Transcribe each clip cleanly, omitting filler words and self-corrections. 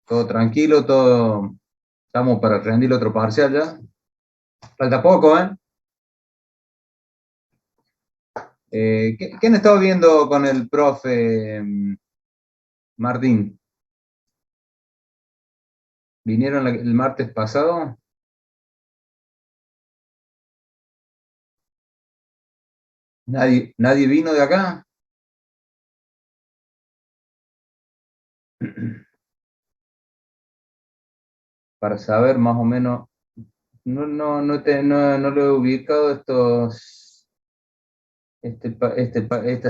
Todo tranquilo, todo. Estamos para rendir otro parcial ya. Falta poco, ¿eh? ¿Qué han estado viendo con el profe Martín? ¿Vinieron el martes pasado? ¿Nadie vino de acá? Para saber más o menos. No lo he ubicado esta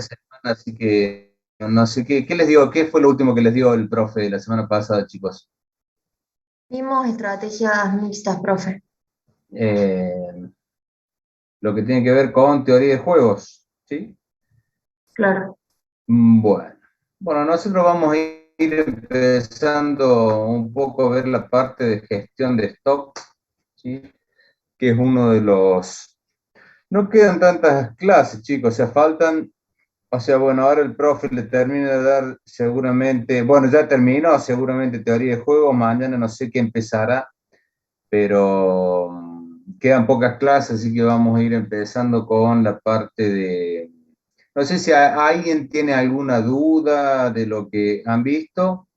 semana, así que no sé qué les dio, qué fue lo último que les dio el profe la semana pasada, chicos. Vimos estrategias mixtas, profe. Eh, lo que tiene que ver con teoría de juegos, ¿sí? Claro. Bueno, nosotros vamos a ir empezando un poco a ver la parte de gestión de stock, ¿sí? Que es uno de los... No quedan tantas clases, chicos, o sea, faltan, o sea, bueno, ahora el profe le termina de dar seguramente, bueno, ya terminó seguramente teoría de juegos, mañana no sé qué empezará, pero quedan pocas clases, así que vamos a ir empezando con la parte de... No sé si alguien tiene alguna duda de lo que han visto,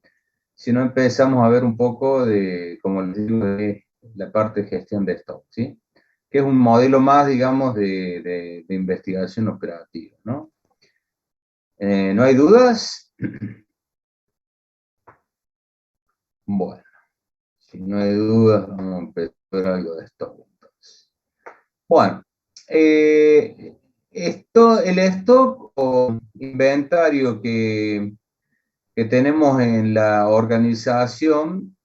si no empezamos a ver un poco de, como les digo, de la parte de gestión de stock, ¿sí? Que es un modelo más, digamos, de investigación operativa, ¿no? ¿No hay dudas? Bueno, si no hay dudas, vamos a empezar algo de stock, entonces. Bueno, el stock o inventario que tenemos en la organización,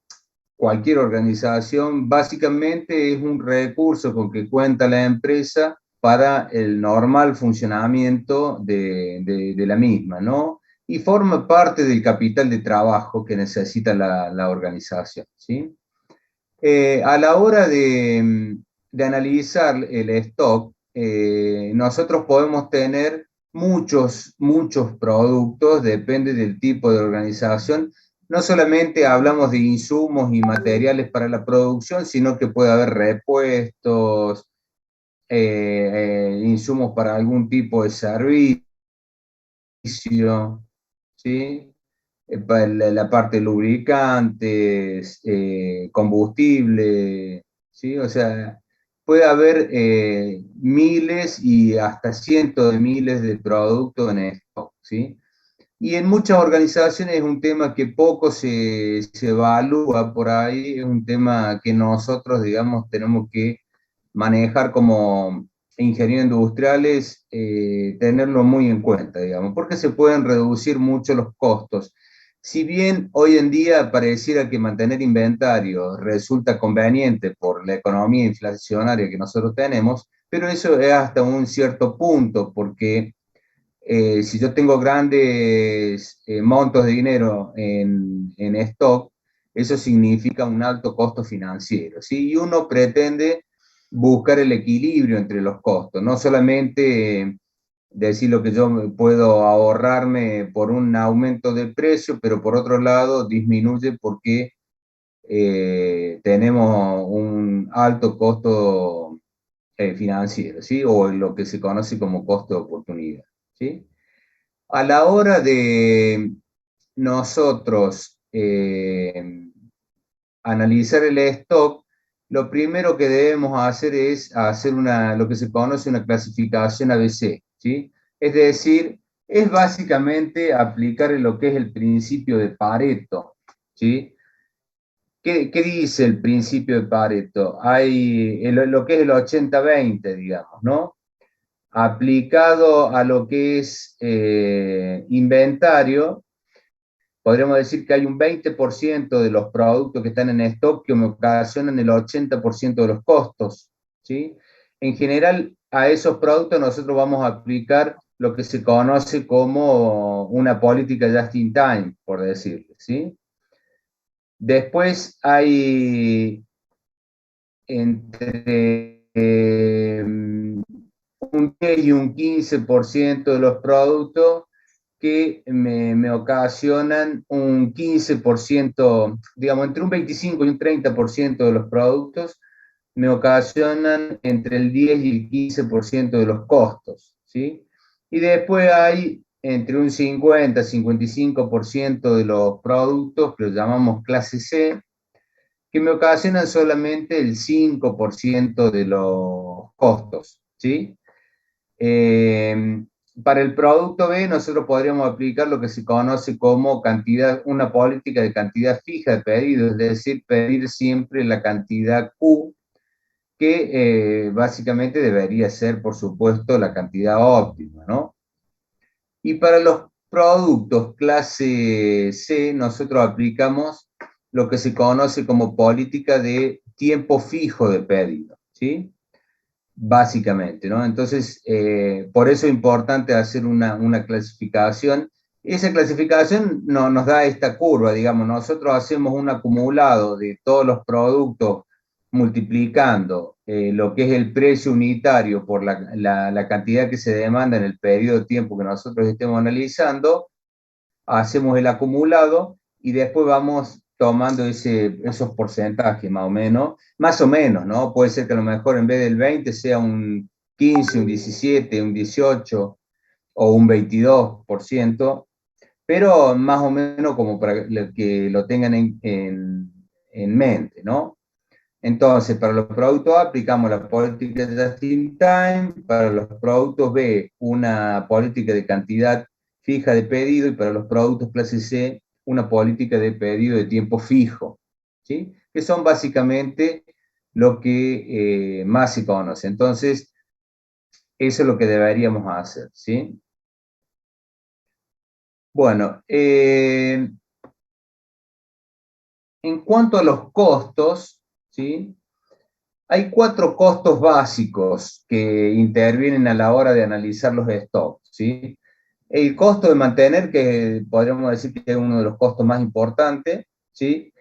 cualquier organización, básicamente es un recurso con que cuenta la empresa para el normal funcionamiento de la misma, ¿no? Y forma parte del capital de trabajo que necesita la organización, ¿sí? A la hora de analizar el stock, nosotros podemos tener muchos productos, depende del tipo de organización. No solamente hablamos de insumos y materiales para la producción, sino que puede haber repuestos, insumos para algún tipo de servicio, ¿sí? Para la parte de lubricantes, combustible, ¿sí? O sea, puede haber miles y hasta cientos de miles de productos en stock, ¿sí? Y en muchas organizaciones es un tema que poco se evalúa por ahí, es un tema que nosotros, digamos, tenemos que manejar como ingenieros industriales, tenerlo muy en cuenta, digamos, porque se pueden reducir mucho los costos. Si bien hoy en día pareciera que mantener inventario resulta conveniente por la economía inflacionaria que nosotros tenemos, pero eso es hasta un cierto punto, porque si yo tengo grandes montos de dinero en stock, eso significa un alto costo financiero, ¿sí? Y uno pretende buscar el equilibrio entre los costos, no solamente decir lo que yo puedo ahorrarme por un aumento del precio, pero por otro lado disminuye porque tenemos un alto costo financiero, ¿sí? O lo que se conoce como costo de oportunidad, ¿sí? A la hora de nosotros analizar el stock, lo primero que debemos hacer es hacer lo que se conoce una clasificación ABC, ¿sí? Es decir, es básicamente aplicar lo que es el principio de Pareto, ¿sí? ¿Qué dice el principio de Pareto? Hay lo que es el 80-20, digamos, ¿no? Aplicado a lo que es inventario, podríamos decir que hay un 20% de los productos que están en stock que me ocasionan el 80% de los costos, ¿sí? En general, a esos productos nosotros vamos a aplicar lo que se conoce como una política just in time, por decirlo, ¿sí? Después hay entre un 10 y un 15% de los productos que me ocasionan un 15%, digamos, entre un 25 y un 30% de los productos, me ocasionan entre el 10 y el 15% de los costos, ¿sí? Y después hay entre un 50 y 55% de los productos que los llamamos clase C, que me ocasionan solamente el 5% de los costos, ¿sí? Eh, para el producto B, nosotros podríamos aplicar lo que se conoce como cantidad, una política de cantidad fija de pedidos, es decir, pedir siempre la cantidad Q, que básicamente debería ser, por supuesto, la cantidad óptima, ¿no? Y para los productos clase C, nosotros aplicamos lo que se conoce como política de tiempo fijo de pedido, ¿sí? Básicamente, ¿no? Entonces, por eso es importante hacer una clasificación. Esa clasificación nos da esta curva, digamos, nosotros hacemos un acumulado de todos los productos multiplicando lo que es el precio unitario por la cantidad que se demanda en el periodo de tiempo que nosotros estemos analizando, hacemos el acumulado y después vamos tomando esos porcentajes más o menos, ¿no? Puede ser que a lo mejor en vez del 20 sea un 15, un 17, un 18 o un 22%, pero más o menos como para que lo tengan en mente, ¿no? Entonces, para los productos A aplicamos la política de just in time, para los productos B una política de cantidad fija de pedido y para los productos clase C una política de pedido de tiempo fijo, ¿sí? Que son básicamente lo que más se conoce. Entonces, eso es lo que deberíamos hacer, ¿sí? Bueno, en cuanto a los costos, ¿sí? Hay 4 costos básicos que intervienen a la hora de analizar los stocks, ¿sí? El costo de mantener, que podríamos decir que es uno de los costos más importantes, ¿sí?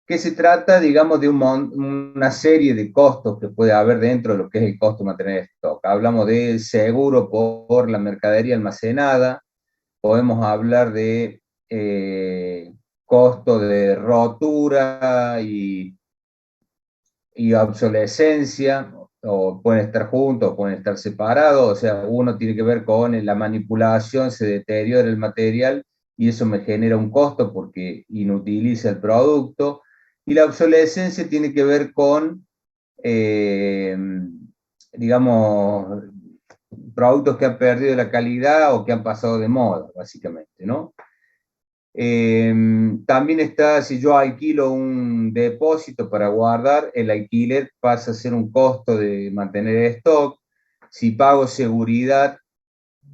Que se trata, digamos, de una serie de costos que puede haber dentro de lo que es el costo de mantener stock. Hablamos de seguro por la mercadería almacenada, podemos hablar de costo de rotura y obsolescencia, o pueden estar juntos, o pueden estar separados, o sea, uno tiene que ver con la manipulación, se deteriora el material y eso me genera un costo porque inutiliza el producto, y la obsolescencia tiene que ver con, eh, digamos, productos que han perdido la calidad o que han pasado de moda, básicamente, ¿no? También está, si yo alquilo un depósito para guardar, el alquiler pasa a ser un costo de mantener stock. Si pago seguridad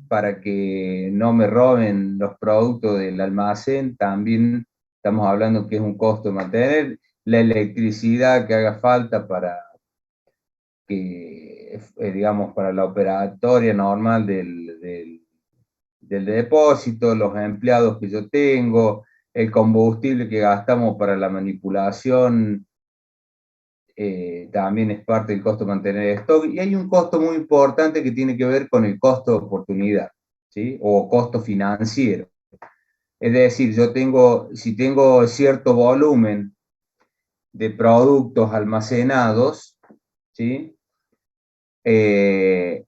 para que no me roben los productos del almacén, también estamos hablando que es un costo de mantener. La electricidad que haga falta para que, digamos, para la operatoria normal del depósito, los empleados que yo tengo, el combustible que gastamos para la manipulación, también es parte del costo de mantener el stock. Y hay un costo muy importante que tiene que ver con el costo de oportunidad, ¿sí? O costo financiero. Es decir, si tengo cierto volumen de productos almacenados, ¿sí? Eh,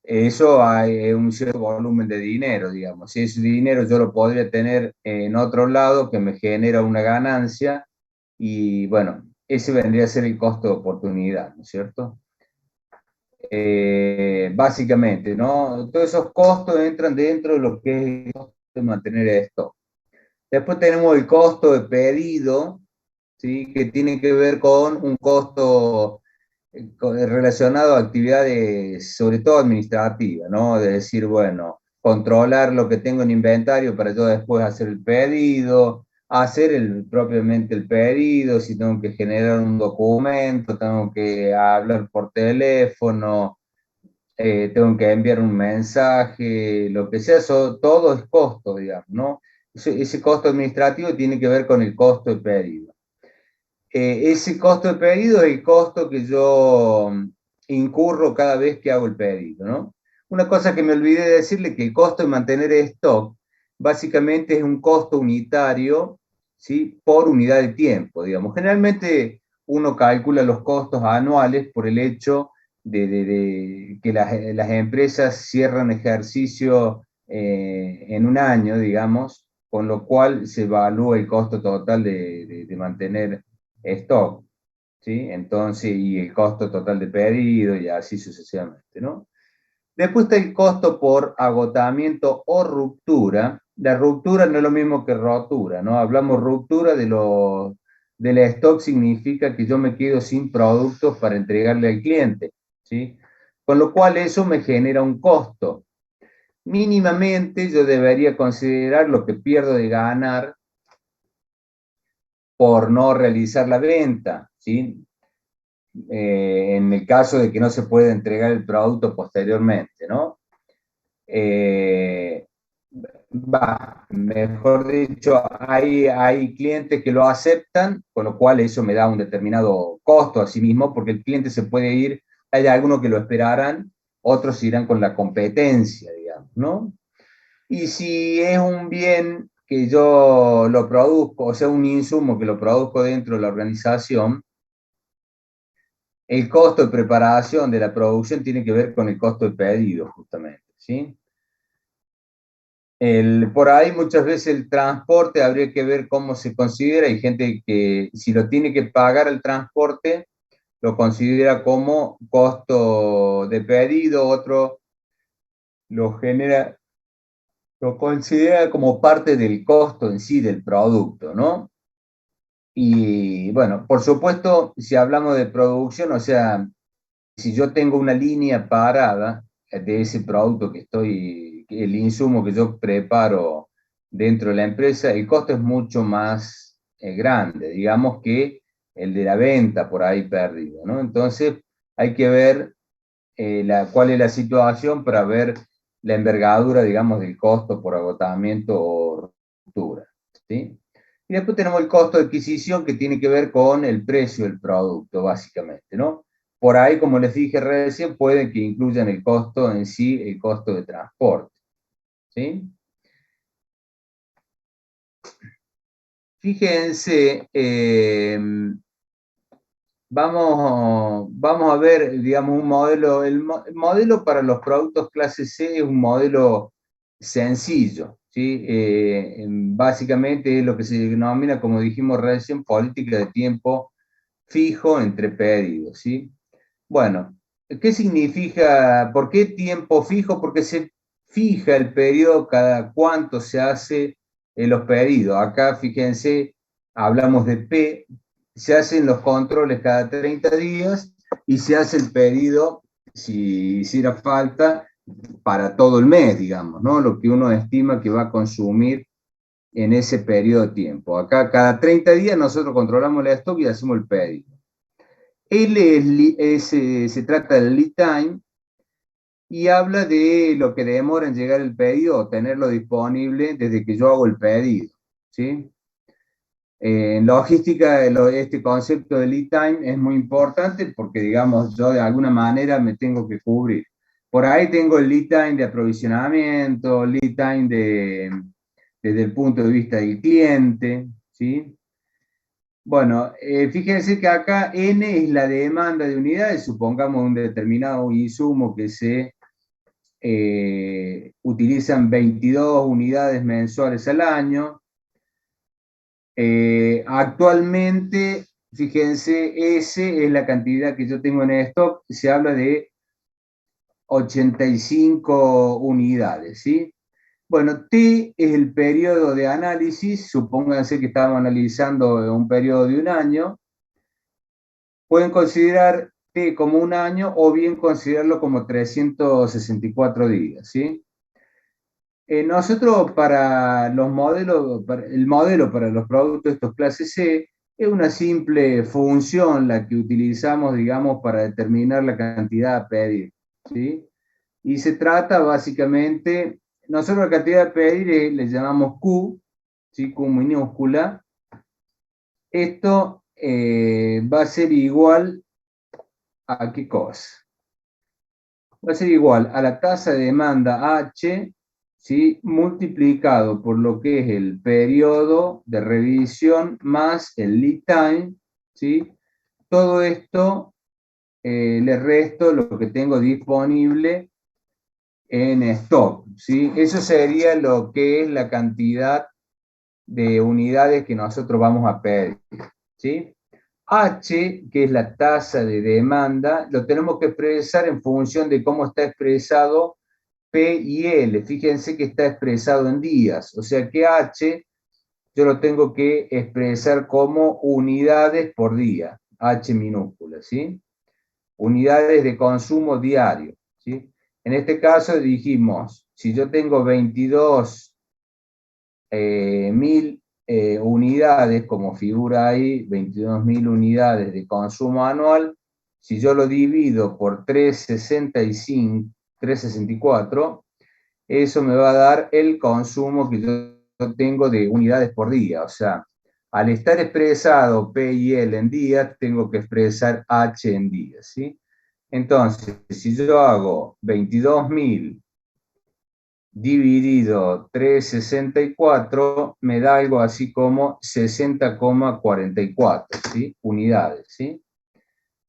eso hay un cierto volumen de dinero, digamos. Si ese dinero yo lo podría tener en otro lado que me genera una ganancia y bueno, ese vendría a ser el costo de oportunidad, ¿no es cierto? Básicamente, ¿no? Todos esos costos entran dentro de lo que es el costo de mantener esto. Después tenemos el costo de pedido, ¿sí? Que tiene que ver con un costo relacionado a actividades, sobre todo administrativas, ¿no? De decir, bueno, controlar lo que tengo en inventario para yo después hacer el pedido, hacer propiamente el pedido, si tengo que generar un documento, tengo que hablar por teléfono, tengo que enviar un mensaje, lo que sea, todo es costo, digamos, ¿no? Ese costo administrativo tiene que ver con el costo de pedido. Ese costo de pedido es el costo que yo incurro cada vez que hago el pedido, ¿no? Una cosa que me olvidé de decirle, que el costo de mantener stock básicamente es un costo unitario, ¿sí? Por unidad de tiempo, digamos. Generalmente uno calcula los costos anuales por el hecho de que las empresas cierran ejercicio en un año, digamos, con lo cual se evalúa el costo total de mantener stock, ¿sí? Entonces, y el costo total de pedido y así sucesivamente, ¿no? Después está el costo por agotamiento o ruptura. La ruptura no es lo mismo que rotura, ¿no? Hablamos ruptura del stock, significa que yo me quedo sin productos para entregarle al cliente, ¿sí? Con lo cual eso me genera un costo. Mínimamente yo debería considerar lo que pierdo de ganar por no realizar la venta, ¿sí? En el caso de que no se pueda entregar el producto posteriormente, ¿no? Eh, Mejor dicho, hay clientes que lo aceptan, con lo cual eso me da un determinado costo a sí mismo, porque el cliente se puede ir, hay algunos que lo esperarán, otros irán con la competencia, digamos, ¿no? Y si es un bien que yo lo produzco, o sea, un insumo que lo produzco dentro de la organización, el costo de preparación de la producción tiene que ver con el costo de pedido, justamente, ¿sí? Por ahí muchas veces el transporte habría que ver cómo se considera. Hay gente que si lo tiene que pagar el transporte, lo considera como costo de pedido, otro lo genera, lo considera como parte del costo en sí del producto, ¿no? Y bueno, por supuesto, si hablamos de producción, o sea, si yo tengo una línea parada de ese producto que estoy, el insumo que yo preparo dentro de la empresa, el costo es mucho más grande, digamos, que el de la venta por ahí perdido, ¿no? Entonces hay que ver cuál es la situación para ver la envergadura, digamos, del costo por agotamiento o ruptura, ¿sí? Y después tenemos el costo de adquisición, que tiene que ver con el precio del producto, básicamente, ¿no? Por ahí, como les dije recién, pueden que incluyan el costo en sí, el costo de transporte, ¿sí? Fíjense, vamos a ver, digamos, un modelo. El modelo para los productos clase C es un modelo sencillo, ¿sí? Básicamente es lo que se denomina, como dijimos recién, política de tiempo fijo entre pedidos, ¿sí? Bueno, ¿qué significa? ¿Por qué tiempo fijo? Porque se fija el periodo cada cuánto se hace los pedidos. Acá, fíjense, hablamos de P, se hacen los controles cada 30 días y se hace el pedido, si hiciera falta, para todo el mes, digamos, ¿no? Lo que uno estima que va a consumir en ese periodo de tiempo. Acá, cada 30 días nosotros controlamos el stock y hacemos el pedido. Se trata del lead time y habla de lo que demora en llegar el pedido o tenerlo disponible desde que yo hago el pedido, ¿sí? En logística, este concepto de lead time es muy importante porque, digamos, yo de alguna manera me tengo que cubrir. Por ahí tengo el lead time de aprovisionamiento, lead time desde el punto de vista del cliente, ¿sí? Bueno, fíjense que acá N es la demanda de unidades, supongamos un determinado insumo que se utilizan 22 unidades mensuales al año. Actualmente, fíjense, S es la cantidad que yo tengo en el stock, se habla de 85 unidades, ¿sí? Bueno, T es el periodo de análisis, supónganse que estamos analizando un periodo de un año, pueden considerar T como un año o bien considerarlo como 364 días, ¿sí? Nosotros para los modelos, el modelo para los productos de estos clase C es una simple función la que utilizamos, digamos, para determinar la cantidad a pedir, ¿sí? Y se trata básicamente, nosotros la cantidad a pedir le llamamos Q, ¿sí? Q minúscula. Esto va a ser igual a qué cosa. va a ser igual a la tasa de demanda H, ¿sí? Multiplicado por lo que es el periodo de revisión más el lead time, ¿sí? Todo esto le resto lo que tengo disponible en stock, ¿sí? Eso sería lo que es la cantidad de unidades que nosotros vamos a pedir, ¿sí? H, que es la tasa de demanda, lo tenemos que expresar en función de cómo está expresado P y L. Fíjense que está expresado en días, o sea que H yo lo tengo que expresar como unidades por día, H minúscula, ¿sí? Unidades de consumo diario, ¿sí? En este caso dijimos, si yo tengo 22 mil unidades, como figura ahí, 22.000 unidades de consumo anual, si yo lo divido por 365, 364, eso me va a dar el consumo que yo tengo de unidades por día. O sea, al estar expresado P y L en días, tengo que expresar H en días, ¿sí? Entonces, si yo hago 22.000 dividido 364, me da algo así como 60,44, ¿sí? Unidades, ¿sí?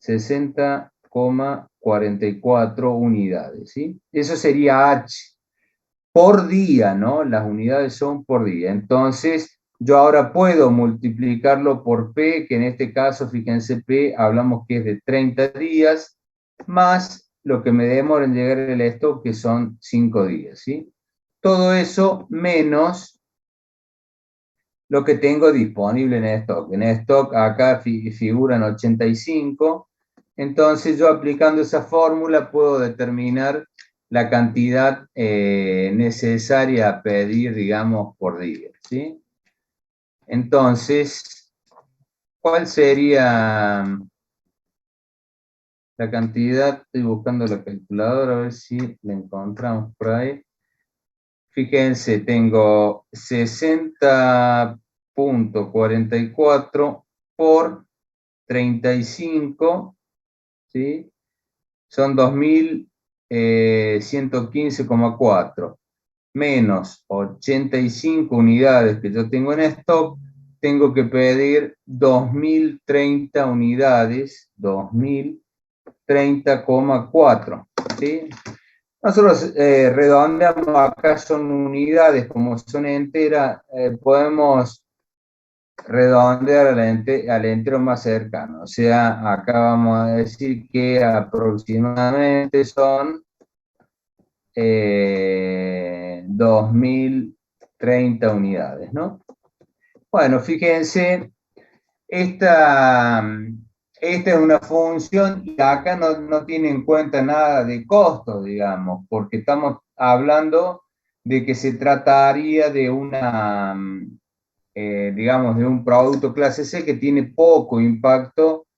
60,44 unidades, ¿sí? Eso sería H por día, ¿no? Las unidades son por día. Entonces, yo ahora puedo multiplicarlo por P, que en este caso, fíjense, P, hablamos que es de 30 días, más lo que me demora en llegar el stock, que son 5 días, ¿sí? Todo eso menos lo que tengo disponible en stock. En stock acá figuran 85, entonces yo aplicando esa fórmula puedo determinar la cantidad necesaria a pedir, digamos, por día, ¿sí? Entonces, ¿cuál sería la cantidad? Estoy buscando la calculadora a ver si la encontramos por ahí. Fíjense, tengo 60,44 por 35, ¿sí? Son 2.115,4 menos 85 unidades que yo tengo en stock, tengo que pedir 2.030 unidades, 2.030,4, ¿sí? Nosotros redondeamos acá, son unidades, como son enteras, podemos redondear al entero más cercano. O sea, acá vamos a decir que aproximadamente son 2.030 unidades, ¿no? Bueno, fíjense, esta, esta es una función y acá no tiene en cuenta nada de costo, digamos, porque estamos hablando de que se trataría de una, digamos, de un producto clase C que tiene poco impacto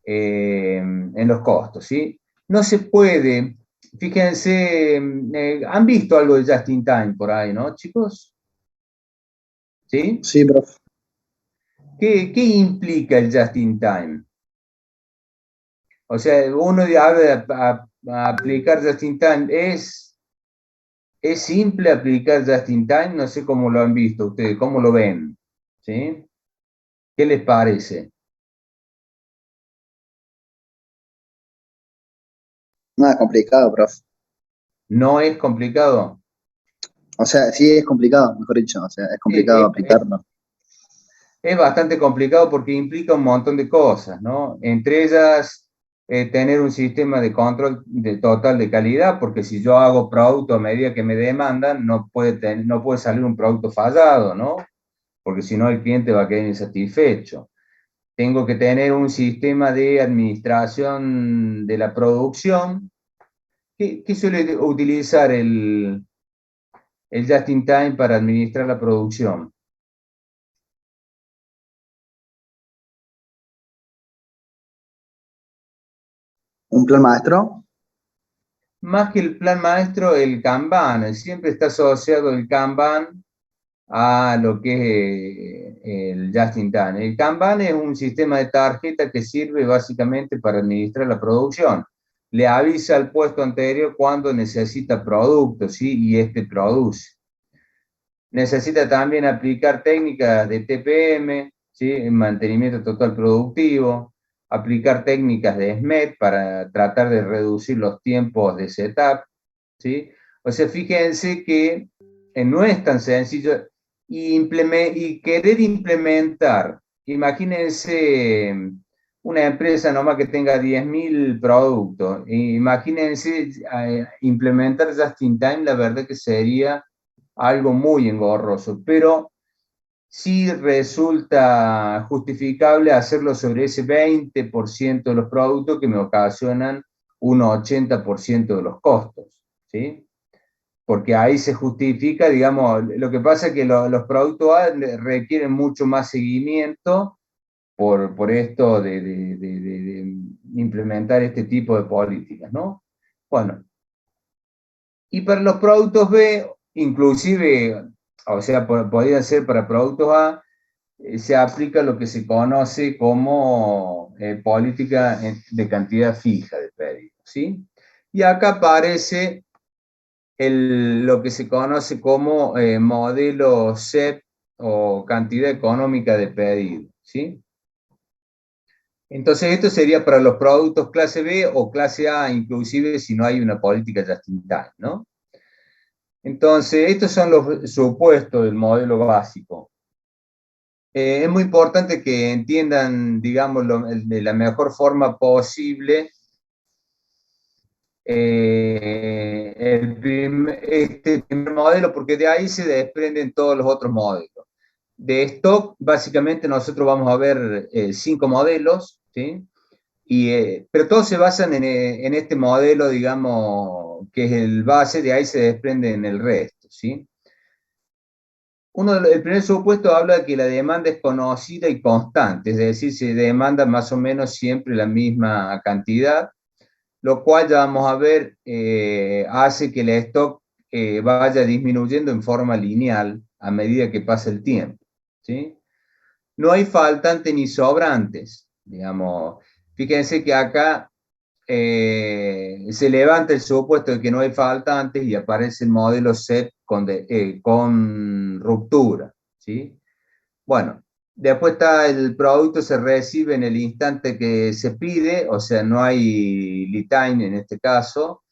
en los costos, ¿sí? No se puede, fíjense, han visto algo de Just in Time por ahí, ¿no, chicos? ¿Sí? Sí, profe. ¿Qué implica el Just in Time? O sea, uno habla de aplicar Just in Time. ¿Es simple aplicar Just in Time? No sé cómo lo han visto ustedes, cómo lo ven. ¿Sí? ¿Qué les parece? Nada, complicado, profe. ¿No es complicado? O sea, sí es complicado, mejor dicho. O sea, es Sí, complicado aplicarlo. es bastante complicado porque implica un montón de cosas, ¿no? Entre ellas, tener un sistema de control total de calidad, porque si yo hago producto a medida que me demandan, no puede salir un producto fallado, ¿no? Porque si no el cliente va a quedar insatisfecho. Tengo que tener un sistema de administración de la producción. ¿Qué suele utilizar el Just in Time para administrar la producción? ¿Un plan maestro? Más que el plan maestro, el Kanban. Siempre está asociado el Kanban a lo que es el Just in Time. El Kanban es un sistema de tarjeta que sirve básicamente para administrar la producción. le avisa al puesto anterior cuando necesita producto, ¿sí? Y este produce. Necesita también aplicar técnicas de TPM, ¿sí? Mantenimiento total productivo, aplicar técnicas de SMET para tratar de reducir los tiempos de setup, ¿sí? O sea, fíjense que no es tan sencillo y querer implementar, imagínense una empresa nomás que tenga 10.000 productos, imagínense implementar just in time, la verdad que sería algo muy engorroso, pero sí resulta justificable hacerlo sobre ese 20% de los productos que me ocasionan un 80% de los costos, ¿sí? Porque ahí se justifica, digamos, lo que pasa es que los productos A requieren mucho más seguimiento por esto de implementar este tipo de políticas, ¿no? Bueno, y para los productos B, inclusive, o sea, podría ser para productos A, se aplica lo que se conoce como política de cantidad fija de pedidos, ¿sí? Y acá aparece lo que se conoce como modelo CEP o cantidad económica de pedido, ¿sí? Entonces esto sería para los productos clase B o clase A, inclusive si no hay una política just in time, ¿no? Entonces, estos son los supuestos del modelo básico. Es muy importante que entiendan, digamos, de la mejor forma posible este primer modelo, porque de ahí se desprenden todos los otros modelos. De stock, básicamente nosotros vamos a ver 5 modelos, ¿sí? Pero todos se basan en este modelo, digamos, que es el base, de ahí se desprenden el resto, ¿sí? El primer supuesto habla de que la demanda es conocida y constante, es decir, se demanda más o menos siempre la misma cantidad, lo cual ya vamos a ver hace que el stock vaya disminuyendo en forma lineal a medida que pasa el tiempo, ¿sí? No hay faltantes ni sobrantes, digamos. Fíjense que acá se levanta el supuesto de que no hay faltantes y aparece el modelo set con ruptura, ¿sí? Bueno, después está el producto se recibe en el instante que se pide, o sea, no hay lead time en este caso,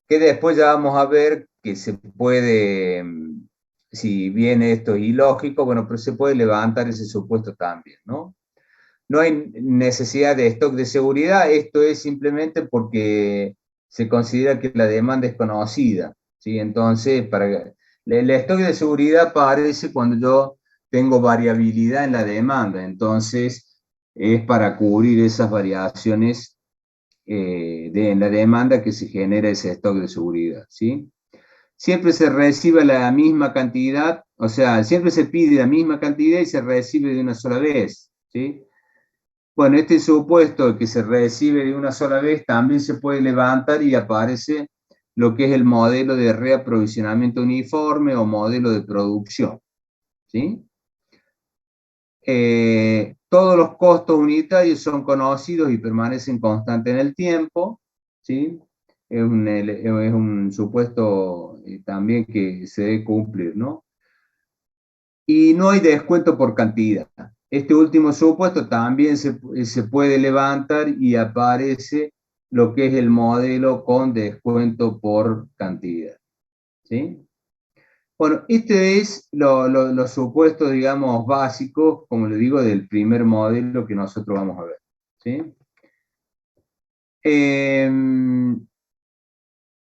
que después ya vamos a ver que se puede, si bien esto es ilógico, bueno, pero se puede levantar ese supuesto también, ¿no? No hay necesidad de stock de seguridad, esto es simplemente porque se considera que la demanda es conocida, ¿sí? Entonces, el stock de seguridad aparece cuando yo tengo variabilidad en la demanda, entonces es para cubrir esas variaciones en la demanda que se genera ese stock de seguridad, ¿sí? Siempre se recibe la misma cantidad, o sea, siempre se pide la misma cantidad y se recibe de una sola vez, ¿sí? Bueno, este supuesto que se recibe de una sola vez también se puede levantar y aparece lo que es el modelo de reaprovisionamiento uniforme o modelo de producción, ¿sí? Todos los costos unitarios son conocidos y permanecen constantes en el tiempo, ¿sí? Es un supuesto también que se debe cumplir, ¿no? Y no hay descuento por cantidad. Este último supuesto también se puede levantar y aparece lo que es el modelo con descuento por cantidad, ¿sí? Bueno, este es los supuestos, digamos, básicos, como le digo, del primer modelo que nosotros vamos a ver, ¿sí?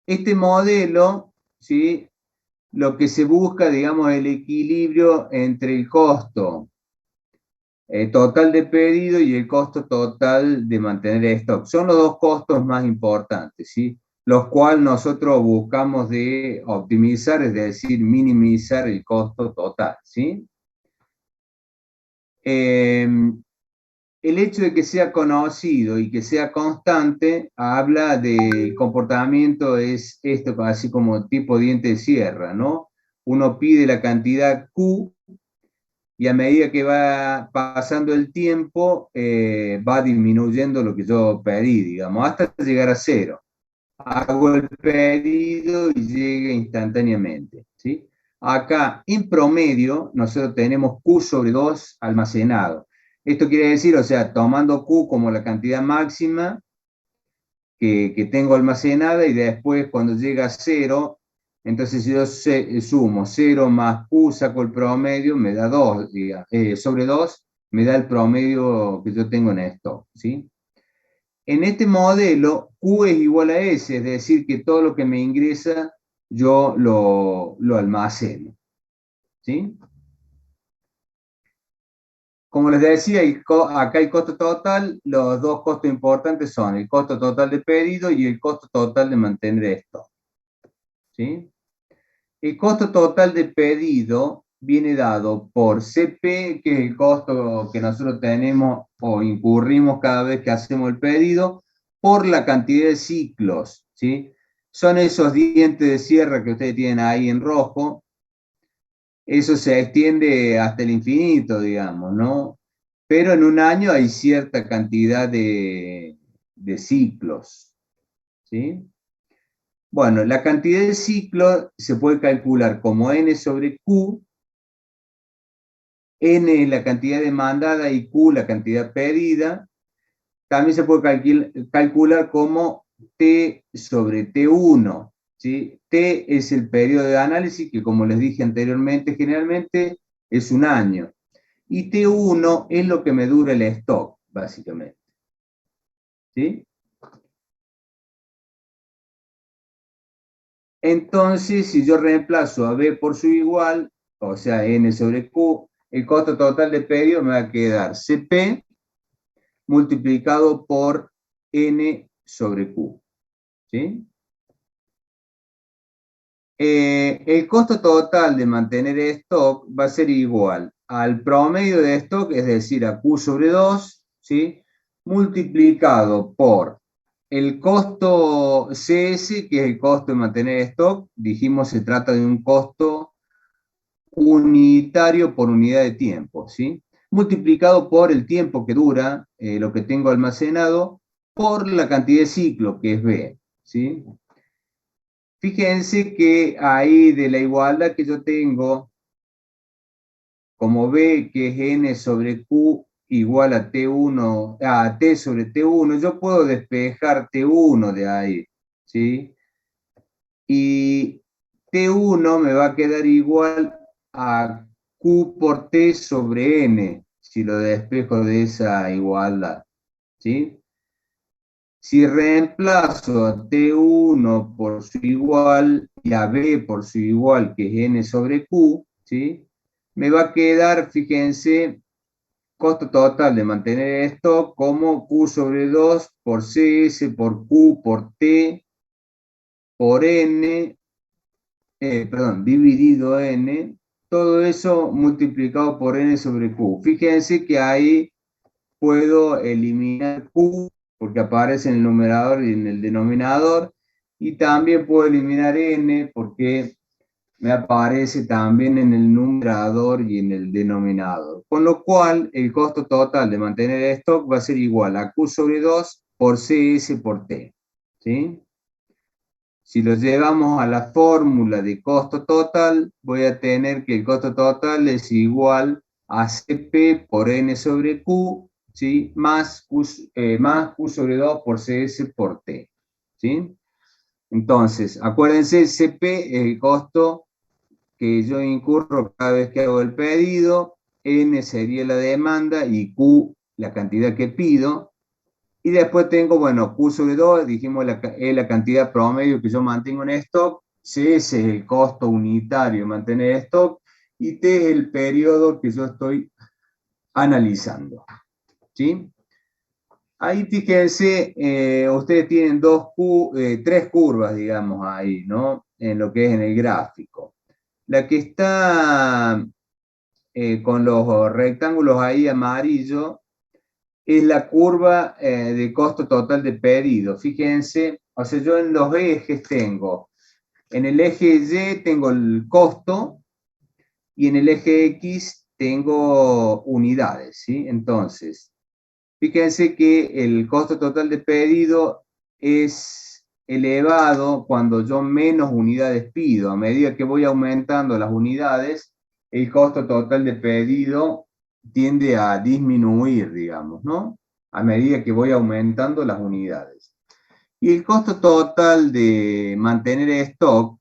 Este modelo, ¿sí? Lo que se busca, digamos, el equilibrio entre el costo total de pedido y el costo total de mantener stock. Son los dos costos más importantes, ¿sí? Los cuales nosotros buscamos de optimizar, es decir, minimizar el costo total, ¿sí? El hecho de que sea conocido y que sea constante habla del comportamiento, es esto así como tipo diente de sierra, ¿no? Uno pide la cantidad Q y a medida que va pasando el tiempo va disminuyendo lo que yo pedí, digamos, hasta llegar a cero. hago el pedido y llega instantáneamente, ¿sí? Acá, en promedio, nosotros tenemos Q sobre 2 almacenado. Esto quiere decir, o sea, tomando Q como la cantidad máxima que tengo almacenada y después cuando llega a 0, entonces si yo sumo 0 más Q, saco el promedio, me da 2, sobre 2, me da el promedio que yo tengo en stock, ¿sí? En este modelo, Q es igual a S, es decir, que todo lo que me ingresa yo lo almaceno, ¿sí? Como les decía, acá el costo total, los dos costos importantes son el costo total de pedido y el costo total de mantener esto, ¿sí? El costo total de pedido viene dado por CP, que es el costo que nosotros tenemos o incurrimos cada vez que hacemos el pedido, por la cantidad de ciclos, ¿sí? Son esos dientes de sierra que ustedes tienen ahí en rojo. Eso se extiende hasta el infinito, digamos, ¿no? Pero en un año hay cierta cantidad de ciclos, ¿sí? Bueno, la cantidad de ciclos se puede calcular como n sobre q. N es la cantidad demandada y Q la cantidad pedida. También se puede calcular como T sobre T1, ¿sí? T es el periodo de análisis que, como les dije anteriormente, generalmente es un año. Y T1 es lo que me dura el stock, básicamente, ¿sí? Entonces, si yo reemplazo a B por su igual, o sea, N sobre Q, el costo total de pedido me va a quedar CP multiplicado por N sobre Q, ¿sí? El costo total de mantener stock va a ser igual al promedio de stock, es decir, a Q sobre 2, ¿sí? Multiplicado por el costo CS, que es el costo de mantener stock. Dijimos se trata de un costo unitario por unidad de tiempo, ¿sí? Multiplicado por el tiempo que dura lo que tengo almacenado por la cantidad de ciclo, que es B, ¿sí? Fíjense que ahí de la igualdad que yo tengo, como B, que es N sobre Q igual a T1, a T sobre T1, yo puedo despejar T1 de ahí, ¿sí? Y T1 me va a quedar igual a Q por T sobre N, si lo despejo de esa igualdad, ¿sí? Si reemplazo a T1 por su igual y a B por su igual, que es N sobre Q, ¿sí? Me va a quedar, fíjense, costo total de mantener esto como Q sobre 2 por CS por Q por T por N, perdón, dividido N, todo eso multiplicado por N sobre Q. Fíjense que ahí puedo eliminar Q porque aparece en el numerador y en el denominador, y también puedo eliminar N porque me aparece también en el numerador y en el denominador. Con lo cual, el costo total de mantener el stock va a ser igual a Q sobre 2 por CS por T, ¿sí? Si lo llevamos a la fórmula de costo total, voy a tener que el costo total es igual a CP por N sobre Q, ¿sí? Más Q sobre 2 por CS por T, ¿sí? Entonces, acuérdense, CP es el costo que yo incurro cada vez que hago el pedido, N sería la demanda y Q la cantidad que pido. Y después tengo, bueno, Q sobre 2, dijimos es la cantidad promedio que yo mantengo en stock, CS es el costo unitario de mantener stock, y T es el periodo que yo estoy analizando, ¿sí? Ahí fíjense, ustedes tienen tres curvas, digamos, ahí, ¿no? En lo que es en el gráfico. La que está con los rectángulos ahí amarillo es la curva de costo total de pedido. Fíjense, o sea, yo en los ejes tengo, en el eje Y tengo el costo y en el eje X tengo unidades, ¿sí? Entonces, fíjense que el costo total de pedido es elevado cuando yo menos unidades pido. A medida que voy aumentando las unidades, el costo total de pedido tiende a disminuir, digamos, ¿no? A medida que voy aumentando las unidades. Y el costo total de mantener stock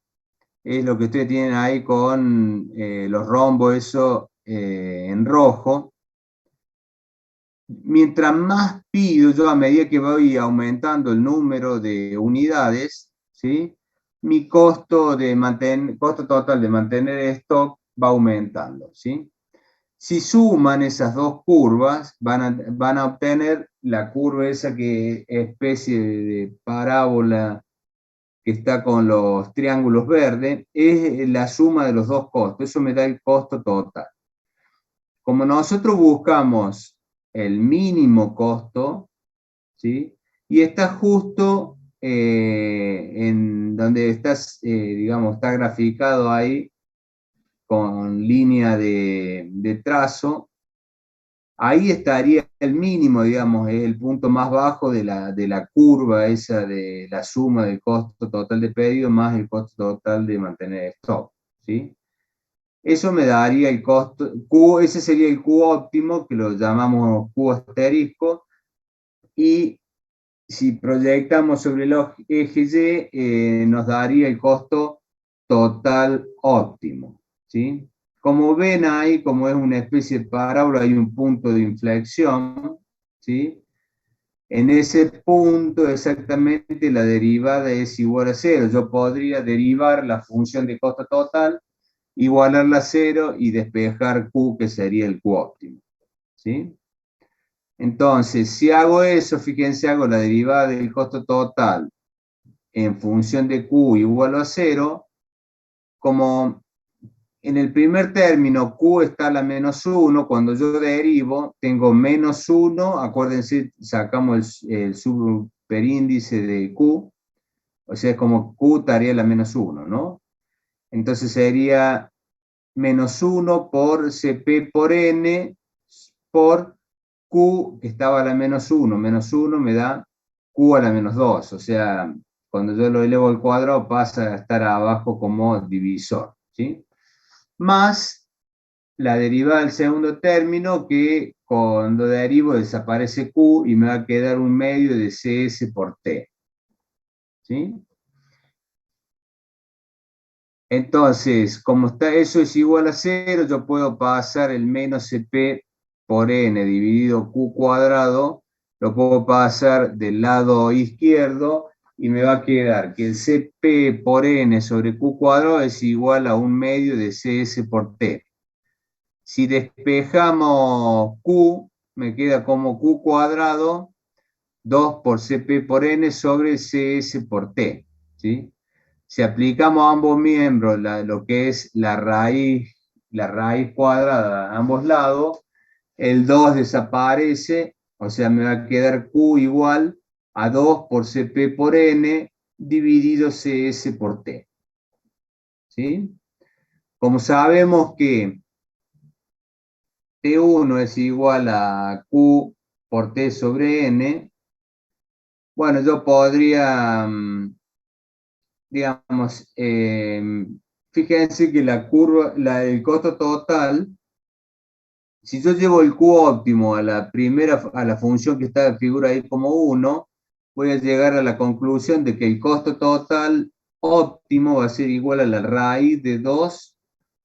es lo que ustedes tienen ahí con los rombos, eso en rojo. Mientras más pido yo a medida que voy aumentando el número de unidades, ¿sí? Mi costo total de mantener stock va aumentando, ¿sí? Si suman esas dos curvas, van a obtener la curva esa que es especie de parábola que está con los triángulos verdes, es la suma de los dos costos. Eso me da el costo total. Como nosotros buscamos el mínimo costo, ¿sí? Y está justo en donde estás, digamos, está graficado ahí con línea de trazo, ahí estaría el mínimo, digamos, es el punto más bajo de la curva esa de la suma del costo total de pedido más el costo total de mantener stock, ¿sí? Eso me daría el costo, Q, ese sería el Q óptimo, que lo llamamos Q asterisco, y si proyectamos sobre el eje Y, nos daría el costo total óptimo, ¿sí? Como ven ahí, como es una especie de parábola, hay un punto de inflexión, ¿sí? En ese punto exactamente la derivada es igual a cero. Yo podría derivar la función de costo total, igualarla a cero y despejar Q, que sería el Q óptimo, ¿sí? Entonces, si hago eso, fíjense, hago la derivada del costo total en función de Q igual a cero, como en el primer término Q está a la menos 1, cuando yo derivo tengo menos 1, acuérdense, sacamos el superíndice de Q, o sea, es como Q estaría a la menos 1, ¿no? Entonces sería menos 1 por CP por N por Q, que estaba a la menos 1. Menos 1 me da Q a la menos 2. O sea, cuando yo lo elevo al cuadrado pasa a estar abajo como divisor, ¿sí? Más la derivada del segundo término, que cuando derivo desaparece Q y me va a quedar un medio de CS por T, ¿sí? Entonces, como está, eso es igual a 0, yo puedo pasar el menos CP por N dividido Q cuadrado, lo puedo pasar del lado izquierdo y me va a quedar que el CP por N sobre Q cuadrado es igual a un medio de CS por T. Si despejamos Q, me queda como Q cuadrado 2 por CP por N sobre CS por T, ¿sí? Si aplicamos a ambos miembros lo que es la raíz cuadrada a ambos lados, el 2 desaparece, o sea, me va a quedar Q igual a 2 por CP por N dividido CS por T, ¿sí? Como sabemos que T1 es igual a Q por T sobre N, bueno, yo podría digamos, fíjense que la curva, el costo total, si yo llevo el Q óptimo a la función que está figura ahí como 1, voy a llegar a la conclusión de que el costo total óptimo va a ser igual a la raíz de 2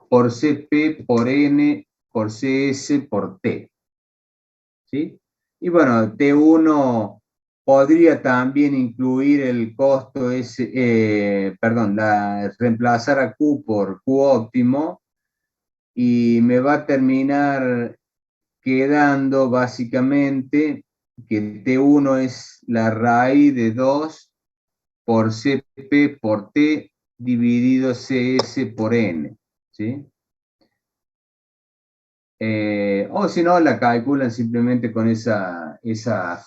por CP por N por CS por T, ¿sí? Y bueno, T1 podría también incluir el costo, perdón, reemplazar a Q por Q óptimo y me va a terminar quedando básicamente que T1 es la raíz de 2 por CP por T dividido CS por N, ¿sí? O si no, la calculan simplemente con esa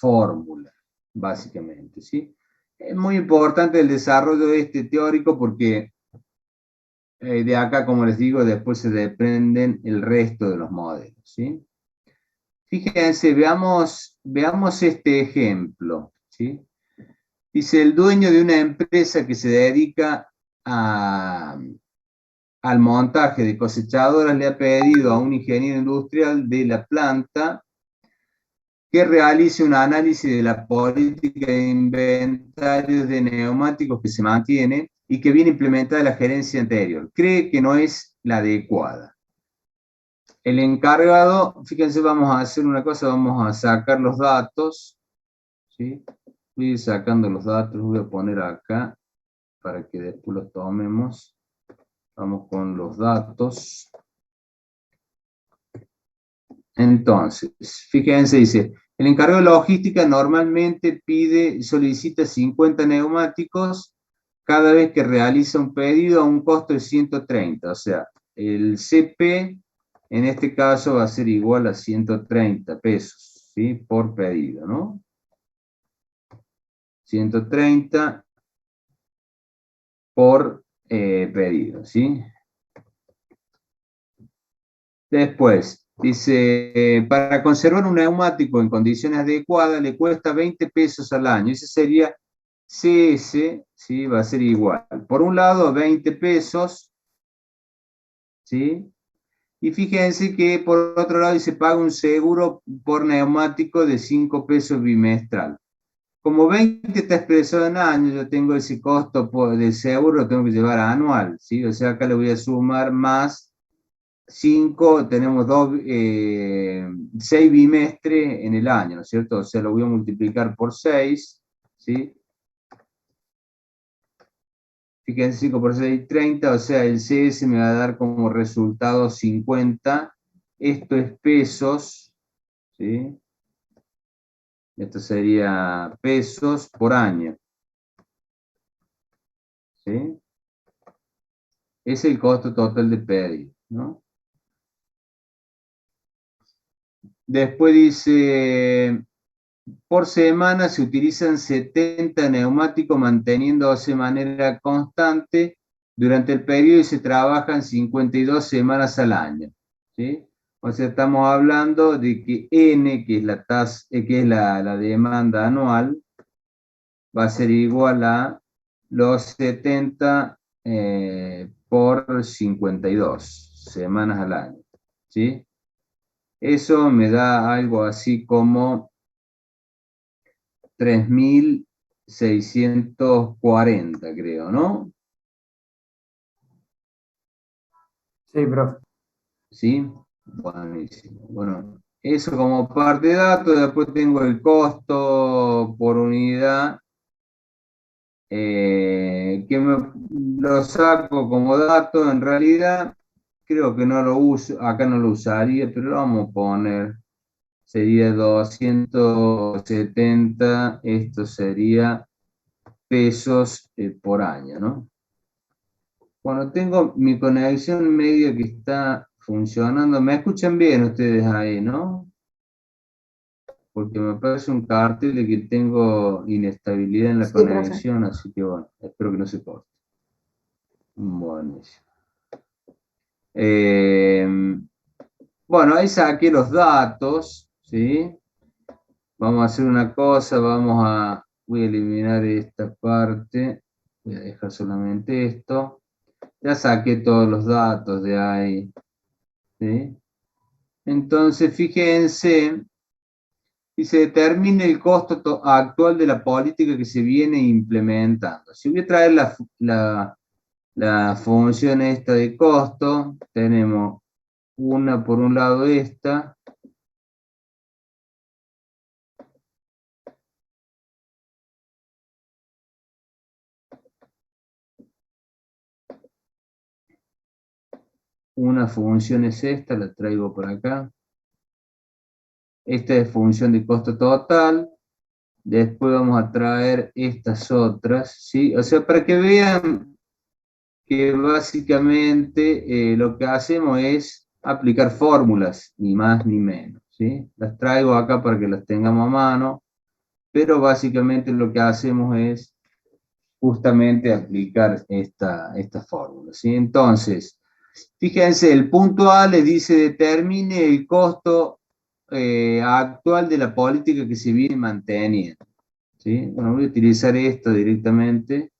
fórmula, básicamente, ¿sí? Es muy importante el desarrollo de este teórico porque de acá, como les digo, después se desprenden el resto de los modelos, ¿sí? Fíjense, veamos este ejemplo, ¿sí? Dice, el dueño de una empresa que se dedica al montaje de cosechadoras le ha pedido a un ingeniero industrial de la planta que realice un análisis de la política de inventarios de neumáticos que se mantiene y que viene implementada en la gerencia anterior. Cree que no es la adecuada. El encargado, fíjense, vamos a hacer una cosa, vamos a sacar los datos, ¿sí? Voy a ir sacando los datos, los voy a poner acá para que después los tomemos. Vamos con los datos. Entonces, fíjense, dice, el encargado de logística normalmente solicita 50 neumáticos cada vez que realiza un pedido a un costo de 130. O sea, el CP en este caso va a ser igual a 130 pesos, ¿sí? Por pedido, ¿no? 130 por pedido, ¿sí? Después, dice, para conservar un neumático en condiciones adecuadas le cuesta 20 pesos al año. Ese sería CS, ¿sí? Va a ser igual. Por un lado, 20 pesos, ¿sí? Y fíjense que por otro lado se paga un seguro por neumático de 5 pesos bimestral. Como 20 está expresado en años, yo tengo ese costo del seguro, lo tengo que llevar a anual, ¿sí? O sea, acá le voy a sumar más 5, tenemos 6 bimestres en el año, ¿no es cierto? O sea, lo voy a multiplicar por 6, ¿sí? Fíjense, 5 por 6, 30, o sea, el CS me va a dar como resultado 50. Esto es pesos, ¿sí? Esto sería pesos por año, ¿sí? Es el costo total de pedido, ¿no? Después dice, por semana se utilizan 70 neumáticos manteniéndose de manera constante durante el periodo y se trabajan 52 semanas al año, ¿sí? O sea, estamos hablando de que N, que es la tasa, que es la demanda anual, va a ser igual a los 70 por 52 semanas al año, ¿sí? Eso me da algo así como 3.640, creo, ¿no? Sí, profe. ¿Sí? Buenísimo. Bueno, eso como parte de datos, después tengo el costo por unidad, lo saco como dato, en realidad creo que no lo uso, acá no lo usaría, pero lo vamos a poner, sería 270, esto sería pesos por año, ¿no? Bueno, tengo mi conexión media que está funcionando. ¿Me escuchan bien ustedes ahí, no? Porque me parece un cartel de que tengo inestabilidad en la Sí, profe. conexión, así que bueno, espero que no se corte. Buenísimo. Bueno, ahí saqué los datos, ¿sí? Vamos a hacer una cosa, voy a eliminar esta parte, voy a dejar solamente esto. Ya saqué todos los datos de ahí, ¿sí? Entonces, fíjense, y se determina el costo actual de la política que se viene implementando. Si voy a traer la función esta de costo, tenemos una por un lado esta, una función es esta, la traigo por acá. Esta es función de costo total. Después vamos a traer estas otras, ¿sí? O sea, para que vean que básicamente lo que hacemos es aplicar fórmulas, ni más ni menos, ¿sí? Las traigo acá para que las tengamos a mano, pero básicamente lo que hacemos es justamente aplicar esta fórmula, ¿sí? Entonces, fíjense, el punto A les dice determine el costo actual de la política que se viene manteniendo, ¿sí? Bueno, voy a utilizar esto directamente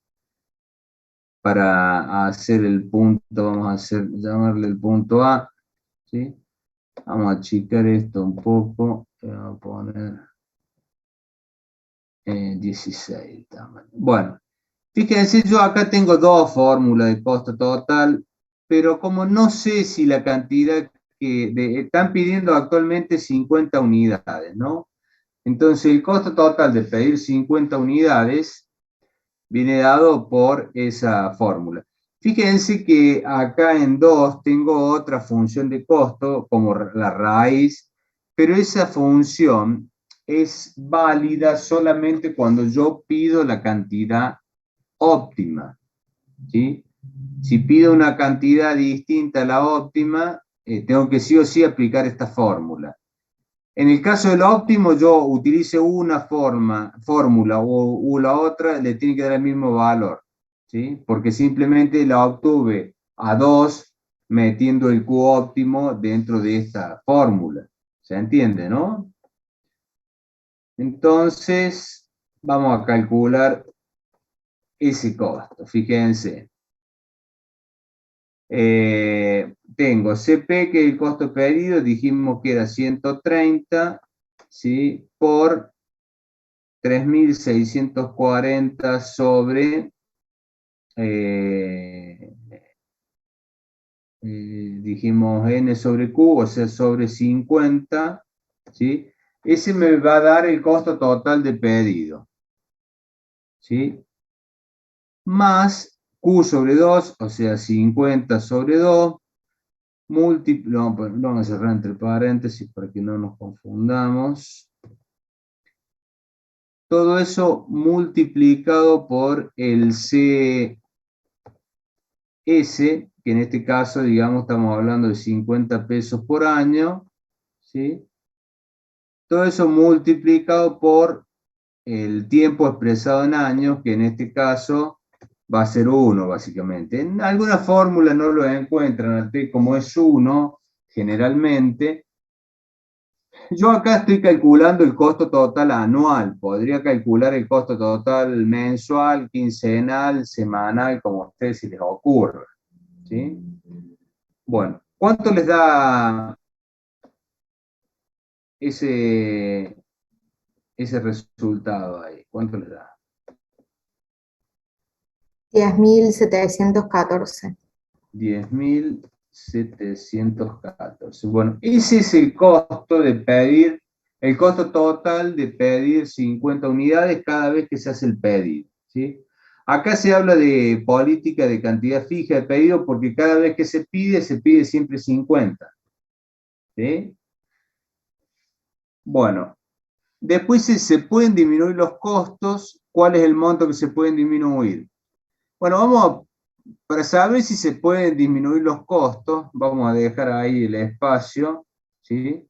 para hacer el punto, vamos a llamarle el punto A, ¿sí? Vamos a achicar esto un poco, vamos a poner 16. Bueno, fíjense, yo acá tengo dos fórmulas de costo total, pero como no sé si la cantidad están pidiendo actualmente 50 unidades, ¿no? Entonces el costo total de pedir 50 unidades viene dado por esa fórmula. Fíjense que acá en 2 tengo otra función de costo como la raíz, pero esa función es válida solamente cuando yo pido la cantidad óptima, ¿sí? Si pido una cantidad distinta a la óptima, tengo que sí o sí aplicar esta fórmula. En el caso del óptimo, yo utilice una fórmula o la otra, le tiene que dar el mismo valor, ¿sí? Porque simplemente la obtuve a 2 metiendo el Q óptimo dentro de esta fórmula. ¿Se entiende, no? Entonces, vamos a calcular ese costo. Fíjense. Tengo CP, que es el costo pedido, dijimos que era 130, ¿sí? Por 3.640 sobre, dijimos n sobre q, o sea, sobre 50, ¿sí? Ese me va a dar el costo total de pedido, ¿sí? Más q sobre 2, o sea, 50 sobre 2, múltiplo, lo vamos a cerrar entre paréntesis para que no nos confundamos. Todo eso multiplicado por el CS, que en este caso, digamos, estamos hablando de 50 pesos por año, ¿sí? Todo eso multiplicado por el tiempo expresado en años, que en este caso va a ser 1, básicamente. En alguna fórmula no lo encuentran, como es 1, generalmente. Yo acá estoy calculando el costo total anual. Podría calcular el costo total mensual, quincenal, semanal, como a ustedes si les ocurre, ¿sí? Bueno, ¿cuánto les da ese, ese resultado ahí? ¿Cuánto les da? 10.714. 10.714. Bueno, ese es el costo de pedir, el costo total de pedir 50 unidades cada vez que se hace el pedido, ¿sí? Acá se habla de política de cantidad fija de pedido porque cada vez que se pide siempre 50, ¿sí? Bueno, después se pueden disminuir los costos. ¿Cuál es el monto que se pueden disminuir? Bueno, para saber si se pueden disminuir los costos, vamos a dejar ahí el espacio, ¿sí?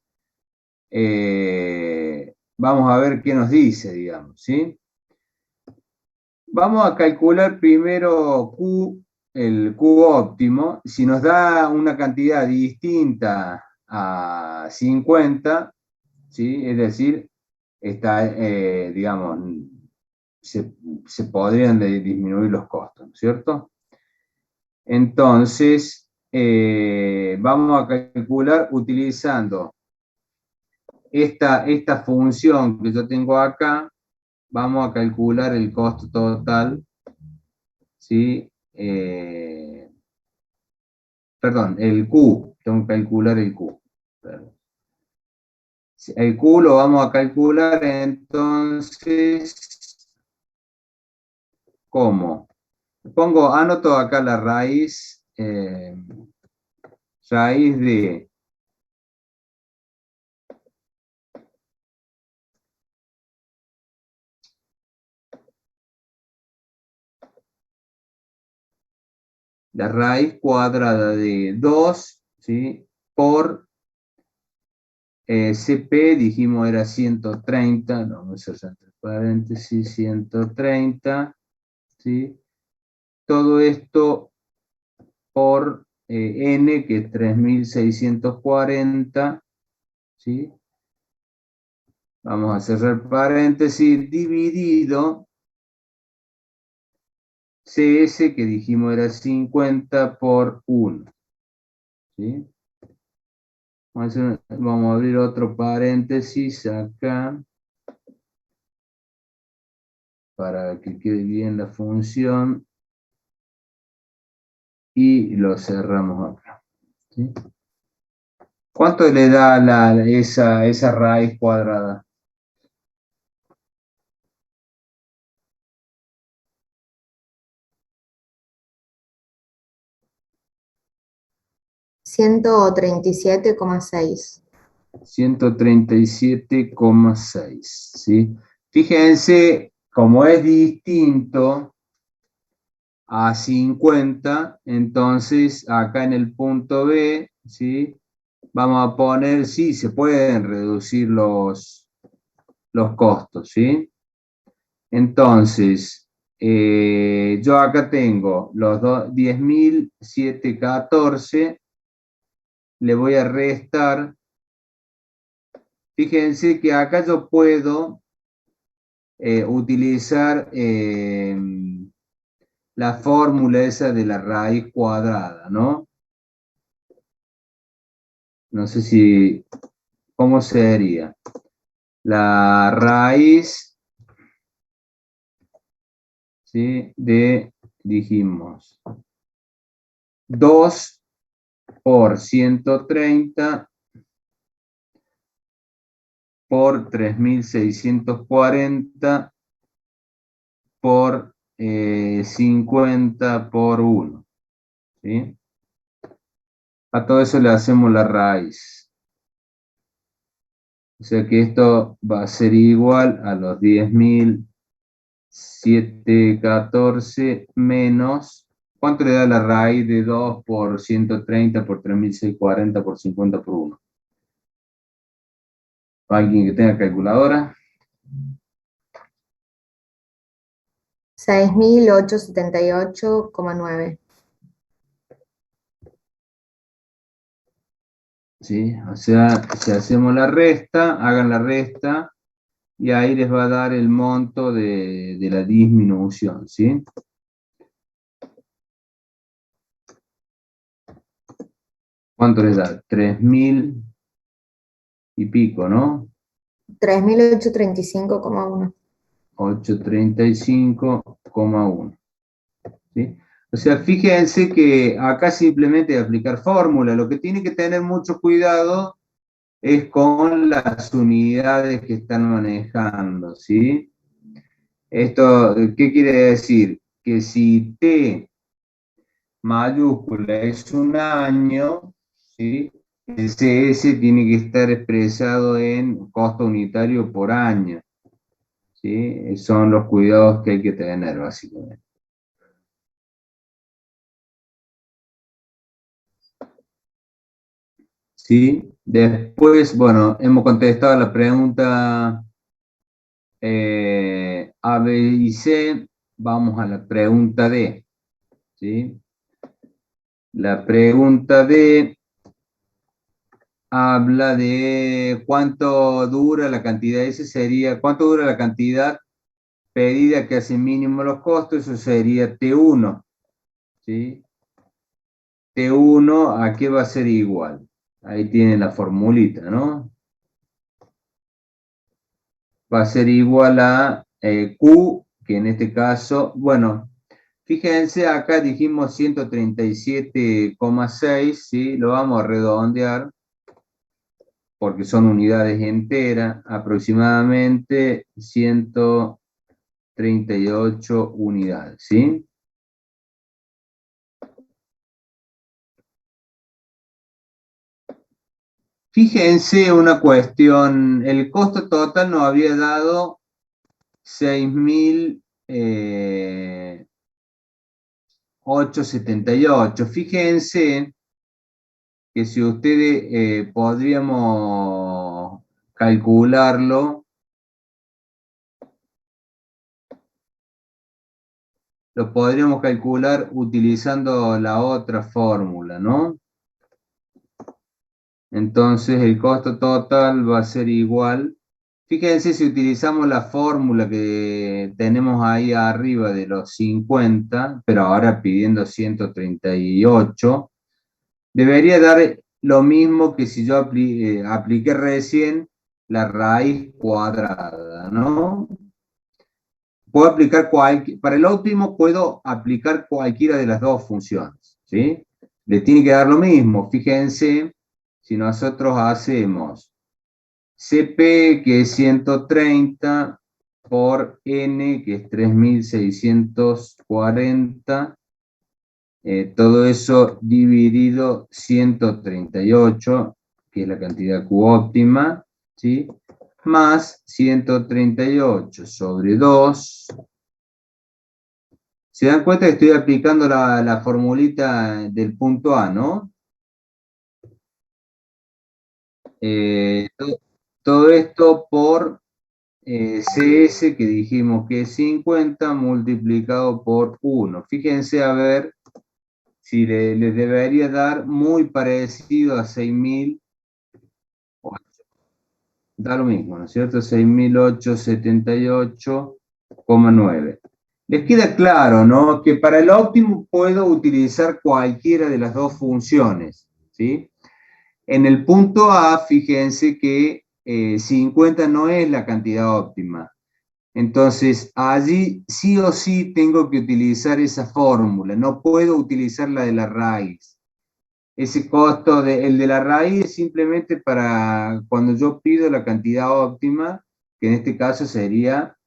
Vamos a ver qué nos dice, digamos, ¿sí? Vamos a calcular primero el Q óptimo. Si nos da una cantidad distinta a 50, ¿sí? Es decir, está, digamos, se podrían disminuir los costos, ¿cierto? Entonces, vamos a calcular utilizando esta función que yo tengo acá, vamos a calcular el costo total, ¿sí? Perdón, el Q, tengo que calcular el Q. El Q lo vamos a calcular entonces, ¿cómo? Anoto acá la raíz, raíz de la raíz cuadrada de 2, ¿sí? Por CP, dijimos era 130, no, vamos a hacer entre paréntesis, 130, ¿sí? Todo esto por N, que es 3.640, ¿sí? Vamos a cerrar paréntesis, dividido CS, que dijimos era 50 por 1. ¿Sí? Vamos a abrir otro paréntesis acá, para que quede bien la función, y lo cerramos acá. ¿Sí? ¿Cuánto le da esa raíz cuadrada? 137,6. 137,6. ¿Sí? Fíjense, como es distinto a 50, entonces acá en el punto B, ¿sí? Vamos a poner, sí, se pueden reducir los costos, ¿sí? Entonces, yo acá tengo los 10.714, le voy a restar. Fíjense que acá yo puedo utilizar la fórmula esa de la raíz cuadrada, ¿no? No sé si, ¿cómo sería? La raíz, ¿sí? Dijimos, 2 por 130 por 3.640 por 50 por 1. ¿Sí? A todo eso le hacemos la raíz. O sea que esto va a ser igual a los 10.714 menos, ¿cuánto le da la raíz de 2 por 130 por 3.640 por 50 por 1? ¿Alguien que tenga calculadora? 6.878,9. ¿Sí? O sea, si hacemos la resta, hagan la resta, y ahí les va a dar el monto de la disminución, ¿sí? ¿Cuánto les da? 3.000 y pico, ¿no? 3.835,1. 835,1. ¿Sí? O sea, fíjense que acá simplemente aplicar fórmula. Lo que tiene que tener mucho cuidado es con las unidades que están manejando, ¿sí? Esto, ¿qué quiere decir? Que si T mayúscula es un año, ¿sí? El CS tiene que estar expresado en costo unitario por año, ¿sí? Son los cuidados que hay que tener, básicamente. ¿Sí? Después, bueno, hemos contestado la pregunta A, B y C. Vamos a la pregunta D, ¿sí? La pregunta D habla de cuánto dura la cantidad, ese sería, cuánto dura la cantidad pedida que hace mínimo los costos, eso sería T1, ¿sí? T1, ¿a qué va a ser igual? Ahí tienen la formulita, ¿no? Va a ser igual a Q, que en este caso, bueno, fíjense, acá dijimos 137,6, ¿sí? Lo vamos a redondear, porque son unidades enteras, aproximadamente 138 unidades, ¿sí? Fíjense una cuestión, el costo total nos había dado 6.878. Fíjense que si ustedes podríamos calcularlo, lo podríamos calcular utilizando la otra fórmula, ¿no? Entonces el costo total va a ser igual, Fíjense si utilizamos la fórmula que tenemos ahí arriba de los 50, pero ahora pidiendo 138, debería dar lo mismo que si yo apliqué recién la raíz cuadrada, ¿no? Puedo aplicar para el óptimo puedo aplicar cualquiera de las dos funciones, ¿sí? Le tiene que dar lo mismo. Fíjense, si nosotros hacemos CP, que es 130, por N, que es 3640, todo eso dividido 138, que es la cantidad Q óptima, ¿sí? Más 138 sobre 2. Se dan cuenta que estoy aplicando la formulita del punto A, ¿no? Todo esto por CS, que dijimos que es 50 multiplicado por 1. Fíjense a ver si les debería dar muy parecido a 6000. Da lo mismo, ¿no es cierto? 6878,9. Les queda claro, ¿no? Que para el óptimo puedo utilizar cualquiera de las dos funciones, ¿sí? En el punto A, fíjense que 50 no es la cantidad óptima. Entonces, allí sí o sí tengo que utilizar esa fórmula. No puedo utilizar la de la raíz. Ese costo, el de la raíz, es simplemente para cuando yo pido la cantidad óptima, que en este caso sería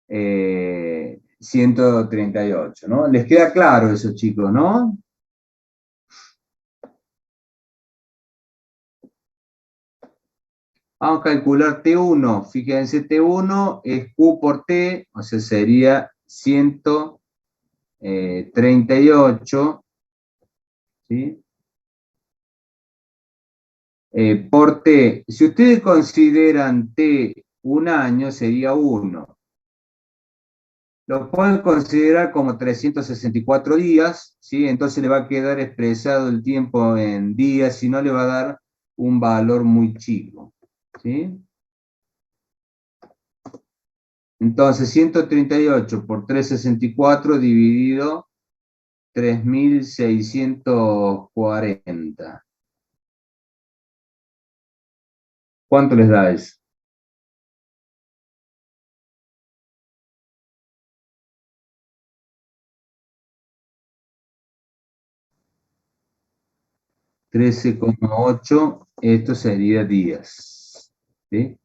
138, ¿no? ¿Les queda claro eso, chicos, no? Vamos a calcular T1. Fíjense, T1 es Q por T, o sea, sería 138, ¿sí? Por T. Si ustedes consideran T un año, sería 1. Lo pueden considerar como 364 días, ¿sí? Entonces le va a quedar expresado el tiempo en días, si no le va a dar un valor muy chico, ¿sí? Entonces, 138 por 364 dividido 3640. ¿Cuánto les da eso? 13,8, esto sería días, ¿sí?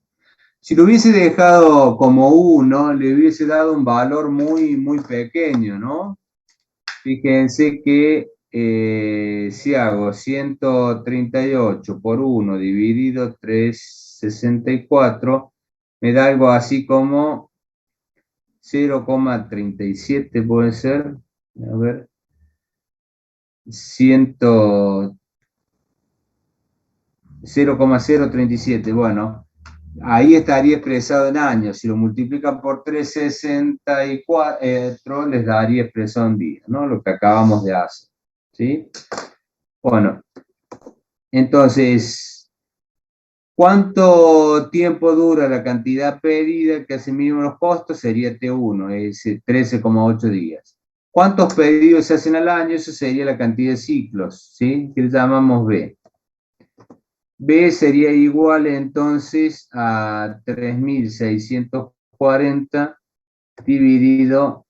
Si lo hubiese dejado como 1, le hubiese dado un valor muy, muy pequeño, ¿no? Fíjense que si hago 138 por 1 dividido 364, me da algo así como 0,37, puede ser. A ver. 0,037, bueno, ahí estaría expresado en años. Si lo multiplican por 364, les daría expresado en días, ¿no? Lo que acabamos de hacer, ¿sí? Bueno, entonces, ¿cuánto tiempo dura la cantidad pedida que hace mínimo los costos? Sería T1, es 13,8 días. ¿Cuántos pedidos se hacen al año? Eso sería la cantidad de ciclos, ¿sí? Que le llamamos B. B sería igual entonces a 3640 dividido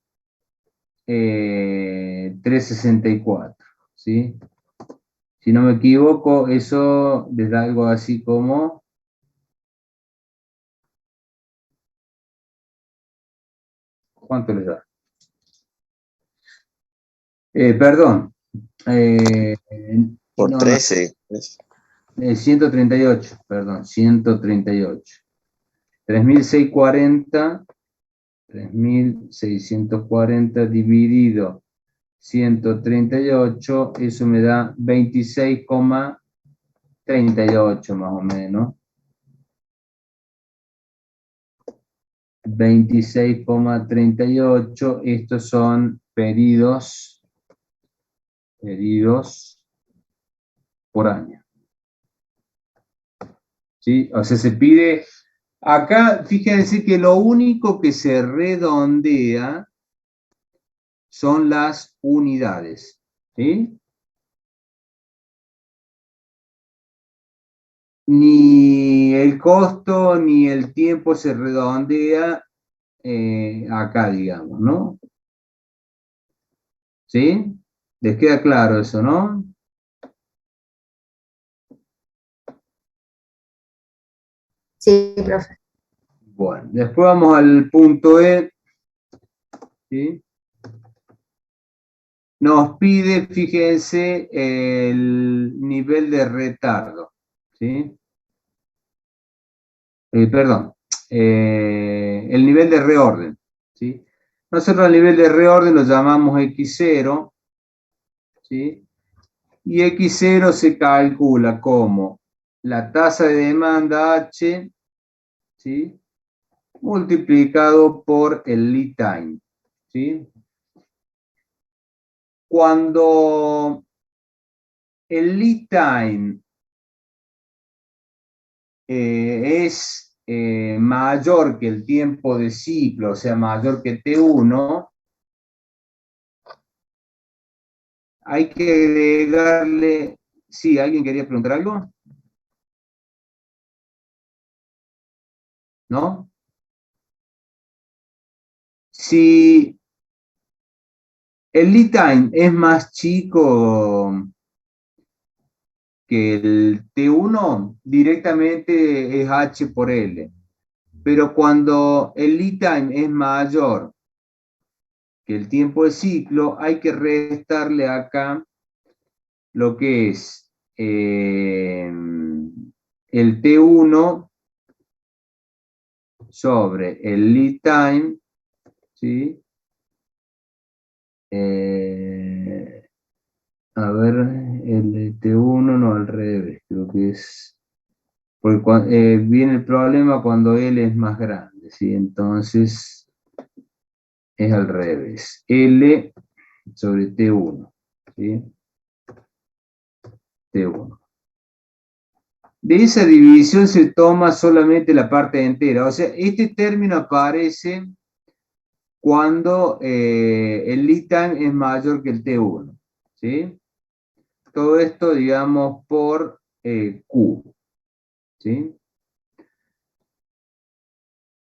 364, ¿sí? Si no me equivoco, eso les da algo así como... ¿Cuánto les da? Perdón. Por No, 13. 138, perdón, 138. 3640, 3640 dividido 138, eso me da 26,38 más o menos. 26,38, estos son pedidos por año. ¿Sí? O sea, se pide Acá, fíjense que lo único que se redondea son las unidades, ¿sí? Ni el costo ni el tiempo se redondea acá, digamos, ¿no? ¿Sí? ¿Les queda claro eso, no? Sí, profe. Bueno, después vamos al punto E, ¿sí? Nos pide, fíjense, el nivel de retardo, ¿sí? Perdón, el nivel de reorden, ¿sí? Nosotros el nivel de reorden lo llamamos X0, ¿sí? Y X0 se calcula como la tasa de demanda H, ¿sí? Multiplicado por el lead time, ¿sí? Cuando el lead time es mayor que el tiempo de ciclo, o sea, mayor que T1, hay que agregarle... Sí, ¿alguien quería preguntar algo? ¿No? Si el lead time es más chico que el T1, directamente es H por L. Pero cuando el lead time es mayor que el tiempo de ciclo, hay que restarle acá lo que es el T1 sobre el lead time, ¿sí? A ver, el T1 no, al revés, creo que es... Porque viene el problema cuando L es más grande, ¿sí? Entonces es al revés. L sobre T1, ¿sí? T1. De esa división se toma solamente la parte entera. O sea, este término aparece cuando el lead time es mayor que el T1, ¿sí? Todo esto, digamos, por Q, ¿sí?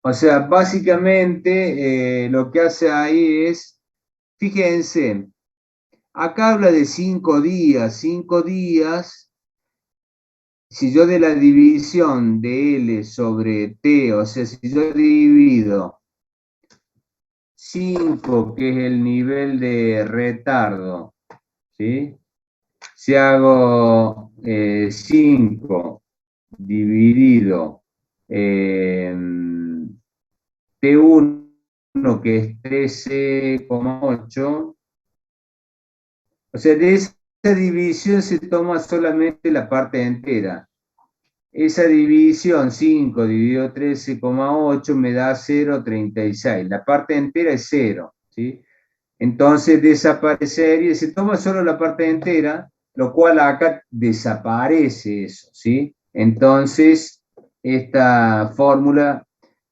O sea, básicamente lo que hace ahí es, fíjense, acá habla de 5 días. 5 días, si yo de la división de L sobre T, o sea, si yo divido 5, que es el nivel de retardo, ¿sí? Si hago 5 dividido T1, que es 13,8, o sea, de esa división se toma solamente la parte entera. Esa división, 5 dividido 13,8, me da 0,36. La parte entera es 0, ¿sí? Entonces desaparecería, se toma solo la parte entera, lo cual acá desaparece eso, ¿sí? Entonces, esta fórmula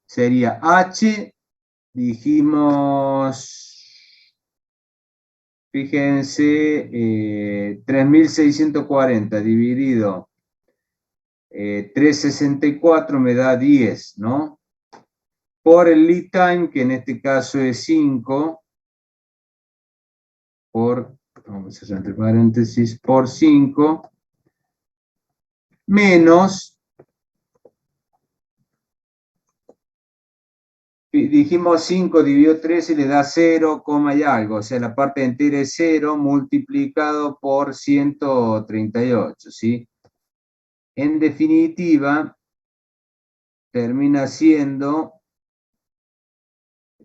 sería H, dijimos, fíjense, 3640 dividido 364 me da 10, ¿no? Por el lead time, que en este caso es 5, por, vamos a hacer entre paréntesis, por 5, menos, dijimos 5 dividido 13 le da 0, y algo, o sea, la parte entera es 0 multiplicado por 138, ¿sí? En definitiva, termina siendo,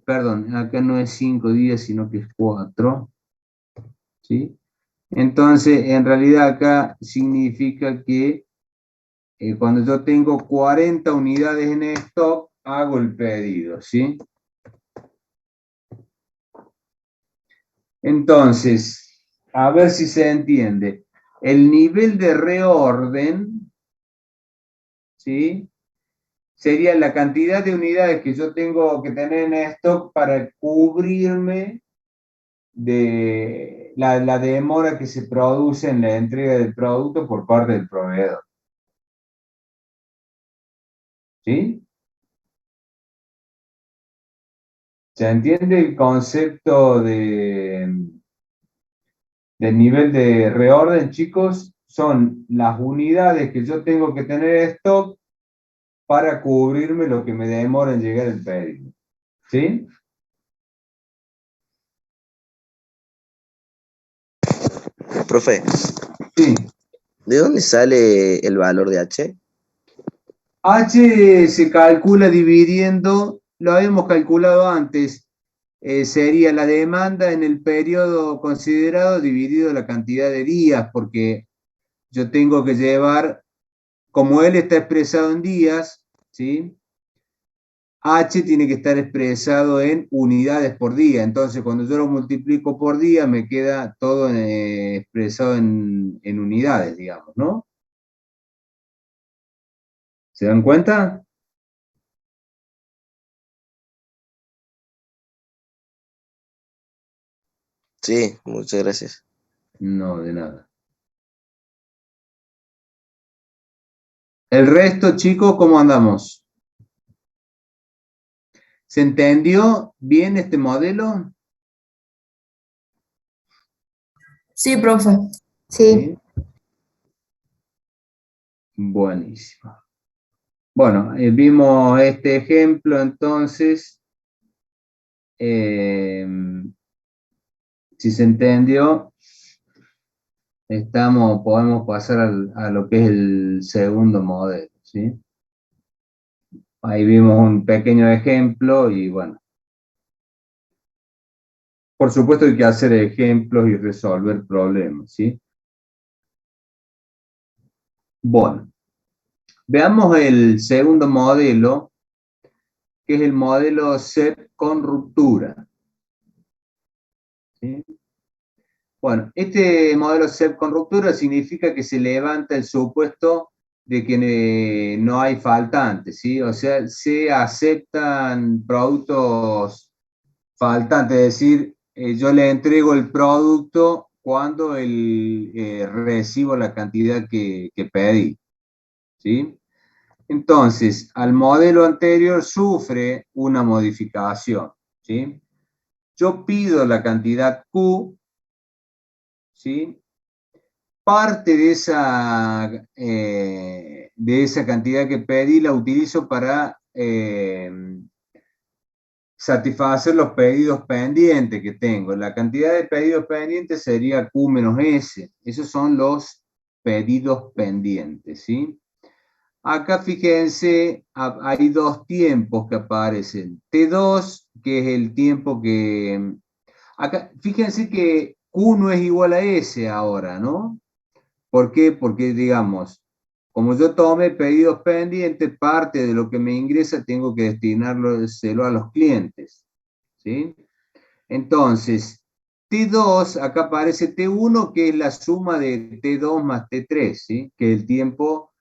perdón, acá no es 5 días, sino que es 4, ¿sí? Entonces, en realidad acá significa que cuando yo tengo 40 unidades en stock, hago el pedido, ¿sí? Entonces, a ver si se entiende. El nivel de reorden, ¿sí? sería la cantidad de unidades que yo tengo que tener en stock para cubrirme de la demora que se produce en la entrega del producto por parte del proveedor. ¿Sí? ¿Se entiende el concepto del nivel de reorden, chicos? Son las unidades que yo tengo que tener en stock para cubrirme lo que me demora en llegar el pedido. ¿Sí? Profe, Sí. ¿de dónde sale el valor de H? H se calcula dividiendo, lo habíamos calculado antes, sería la demanda en el periodo considerado dividido la cantidad de días, porque yo tengo que llevar, como él está expresado en días, ¿sí? H tiene que estar expresado en unidades por día, entonces cuando yo lo multiplico por día me queda todo expresado en unidades, digamos, ¿no? ¿Se dan cuenta? Sí, muchas gracias. No, de nada. El resto, chicos, ¿cómo andamos? ¿Se entendió bien este modelo? Sí, profe. Sí. Sí. Buenísimo. Bueno, vimos este ejemplo, entonces, si se entendió, podemos pasar a lo que es el segundo modelo, ¿sí? Ahí vimos un pequeño ejemplo y bueno, por supuesto hay que hacer ejemplos y resolver problemas, ¿sí? Bueno, veamos el segundo modelo, que es el modelo SEP con ruptura, ¿sí? Bueno, este modelo SEP con ruptura significa que se levanta el supuesto de que no hay faltantes, ¿sí? O sea, se aceptan productos faltantes, es decir, yo le entrego el producto cuando recibo la cantidad que pedí, ¿sí? Entonces, al modelo anterior sufre una modificación, ¿sí? Yo pido la cantidad Q, ¿sí? Parte de esa cantidad que pedí la utilizo para satisfacer los pedidos pendientes que tengo. La cantidad de pedidos pendientes sería Q menos S. Esos son los pedidos pendientes, ¿sí? Acá fíjense, hay dos tiempos que aparecen. T2, que es el tiempo que... Acá, fíjense que Q no es igual a S ahora, ¿no? ¿Por qué? Porque, digamos, como yo tomé pedidos pendientes, parte de lo que me ingresa tengo que destinarlo a los clientes, ¿sí? Entonces, T2, acá aparece T1, que es la suma de T2 más T3, ¿sí? Que es el tiempo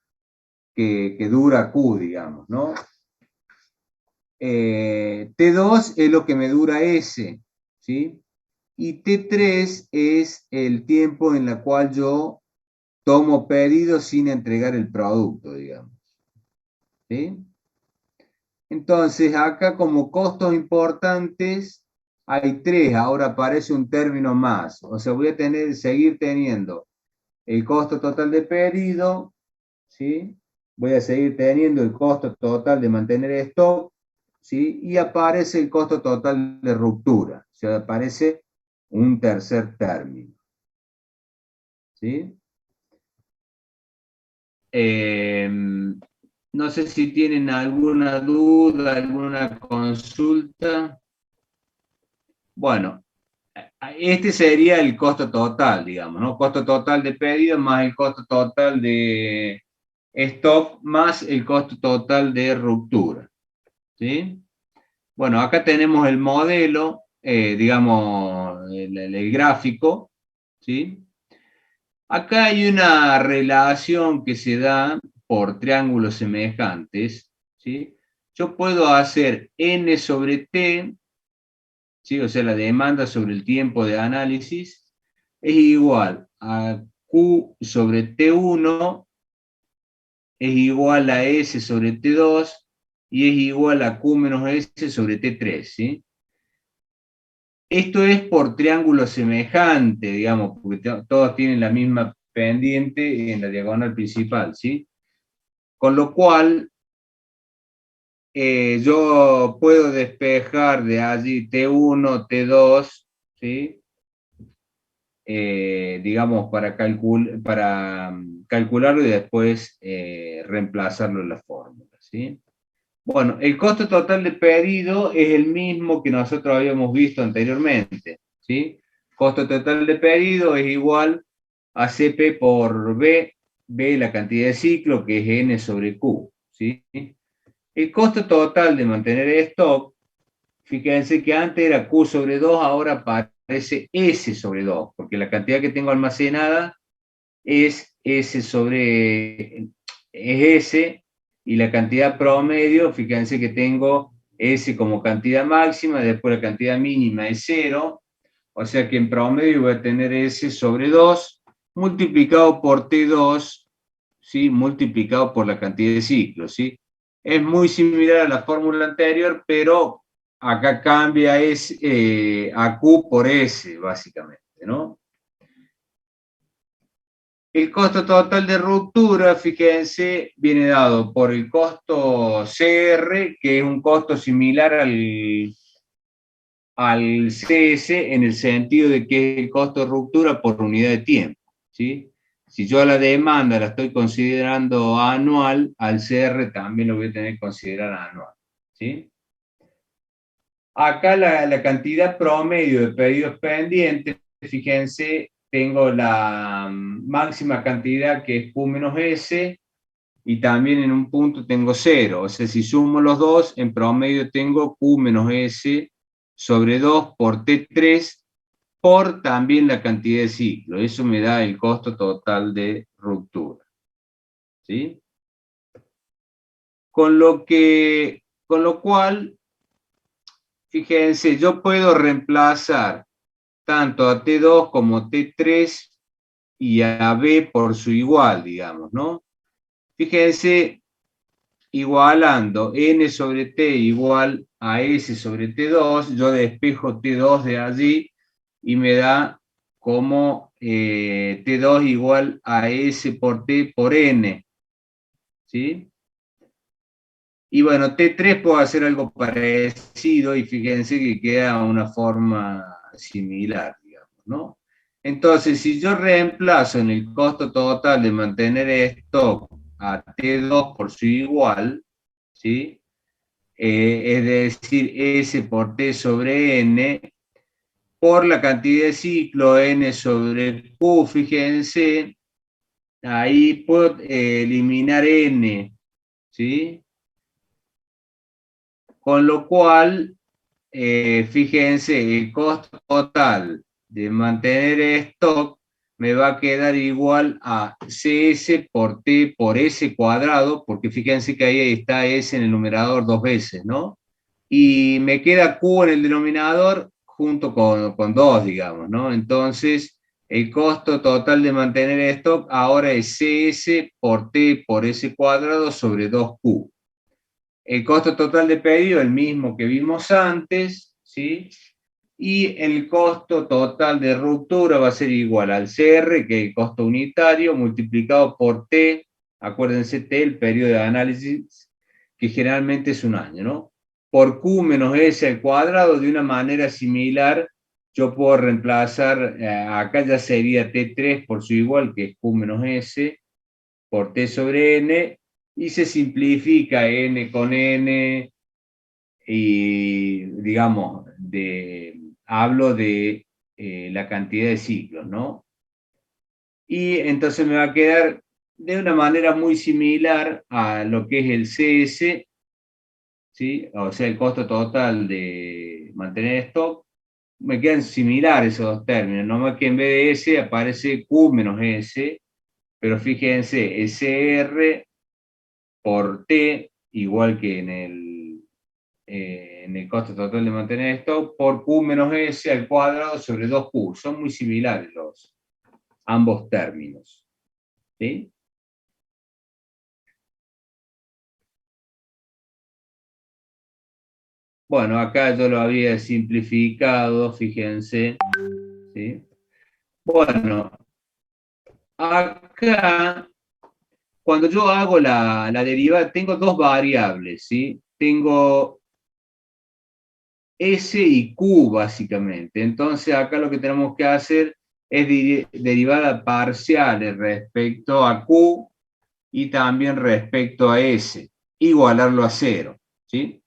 que dura Q, digamos, ¿no? T2 es lo que me dura S, ¿sí? Y T3 es el tiempo en el cual yo tomo pedido sin entregar el producto, digamos, ¿sí? Entonces, acá como costos importantes hay tres, ahora aparece un término más, o sea, voy a seguir teniendo el costo total de pedido, ¿sí? Voy a seguir teniendo el costo total de mantener stock, ¿sí? Y aparece el costo total de ruptura, o sea, aparece un tercer término, ¿sí? No sé si tienen alguna duda, alguna consulta. Bueno, este sería el costo total, digamos, ¿no? Costo total de pedido más el costo total de stock más el costo total de ruptura, ¿sí? Bueno, acá tenemos el modelo, digamos, el gráfico, ¿sí? Acá hay una relación que se da por triángulos semejantes, ¿sí? Yo puedo hacer n sobre t, ¿sí? O sea, la demanda sobre el tiempo de análisis es igual a Q sobre T1, es igual a S sobre T2 y es igual a Q menos S sobre T3, ¿sí? Esto es por triángulo semejante, digamos, porque todos tienen la misma pendiente en la diagonal principal, ¿sí? Con lo cual, yo puedo despejar de allí T1, T2, ¿sí? Digamos, para calcularlo y después reemplazarlo en la fórmula, ¿sí? Bueno, el costo total de pedido es el mismo que nosotros habíamos visto anteriormente, ¿sí? Costo total de pedido es igual a CP por B, B la cantidad de ciclo, que es N sobre Q, ¿sí? El costo total de mantener stock, fíjense que antes era Q sobre 2, ahora aparece S sobre 2, porque la cantidad que tengo almacenada es S sobre, es S, y la cantidad promedio, fíjense que tengo S como cantidad máxima, después la cantidad mínima es 0, o sea que en promedio voy a tener S sobre 2 multiplicado por T2, ¿sí? Multiplicado por la cantidad de ciclos, ¿sí? Es muy similar a la fórmula anterior, pero acá cambia a Q por S, básicamente, ¿no? El costo total de ruptura, fíjense, viene dado por el costo CR, que es un costo similar al CS en el sentido de que es el costo de ruptura por unidad de tiempo, ¿sí? Si yo a la demanda la estoy considerando anual, al CR también lo voy a tener que considerar anual, ¿sí? Acá la cantidad promedio de pedidos pendientes, fíjense, tengo la máxima cantidad que es Q menos S, y también en un punto tengo 0. O sea, si sumo los dos, en promedio tengo Q menos S sobre 2 por T3 por también la cantidad de ciclos. Eso me da el costo total de ruptura, ¿sí? Con lo cual, fíjense, yo puedo reemplazar tanto a T2 como T3 y a B por su igual, digamos, ¿no? Fíjense, igualando n sobre t igual a s sobre t2, yo despejo t2 de allí y me da como t2 igual a s por t por n, ¿sí? Y bueno, t3 puedo hacer algo parecido y fíjense que queda una forma similar, digamos, ¿no? Entonces, si yo reemplazo en el costo total de mantener stock a T2 por su igual, ¿sí? Es decir, S por T sobre N, por la cantidad de ciclo N sobre Q, fíjense, ahí puedo eliminar N, ¿sí? Con lo cual, fíjense, el costo total de mantener stock me va a quedar igual a CS por T por S cuadrado, porque fíjense que ahí está S en el numerador dos veces, ¿no? Y me queda Q en el denominador junto con 2, digamos, ¿no? Entonces, el costo total de mantener stock ahora es CS por T por S cuadrado sobre 2Q. El costo total de pedido, el mismo que vimos antes, ¿sí? Y el costo total de ruptura va a ser igual al CR, que es el costo unitario, multiplicado por T, acuérdense T, el periodo de análisis, que generalmente es un año, ¿no? Por Q menos S al cuadrado, de una manera similar, yo puedo reemplazar, acá ya sería T3 por su igual, que es Q menos S, por T sobre N, y se simplifica N con N, y digamos, hablo de la cantidad de ciclos, ¿no? Y entonces me va a quedar de una manera muy similar a lo que es el CS, ¿sí? O sea, el costo total de mantener stock, me quedan similares esos dos términos, nomás que en vez de S aparece Q menos S, pero fíjense, SR por T igual que en el costo total de mantener stock, por Q menos S al cuadrado sobre 2Q. Son muy similares ambos términos. ¿Sí? Bueno, acá yo lo había simplificado, fíjense. ¿Sí? Bueno, acá, cuando yo hago la derivada, tengo dos variables, ¿sí? Tengo S y Q, básicamente. Entonces, acá lo que tenemos que hacer es derivada parciales respecto a Q y también respecto a S, igualarlo a 0, ¿sí?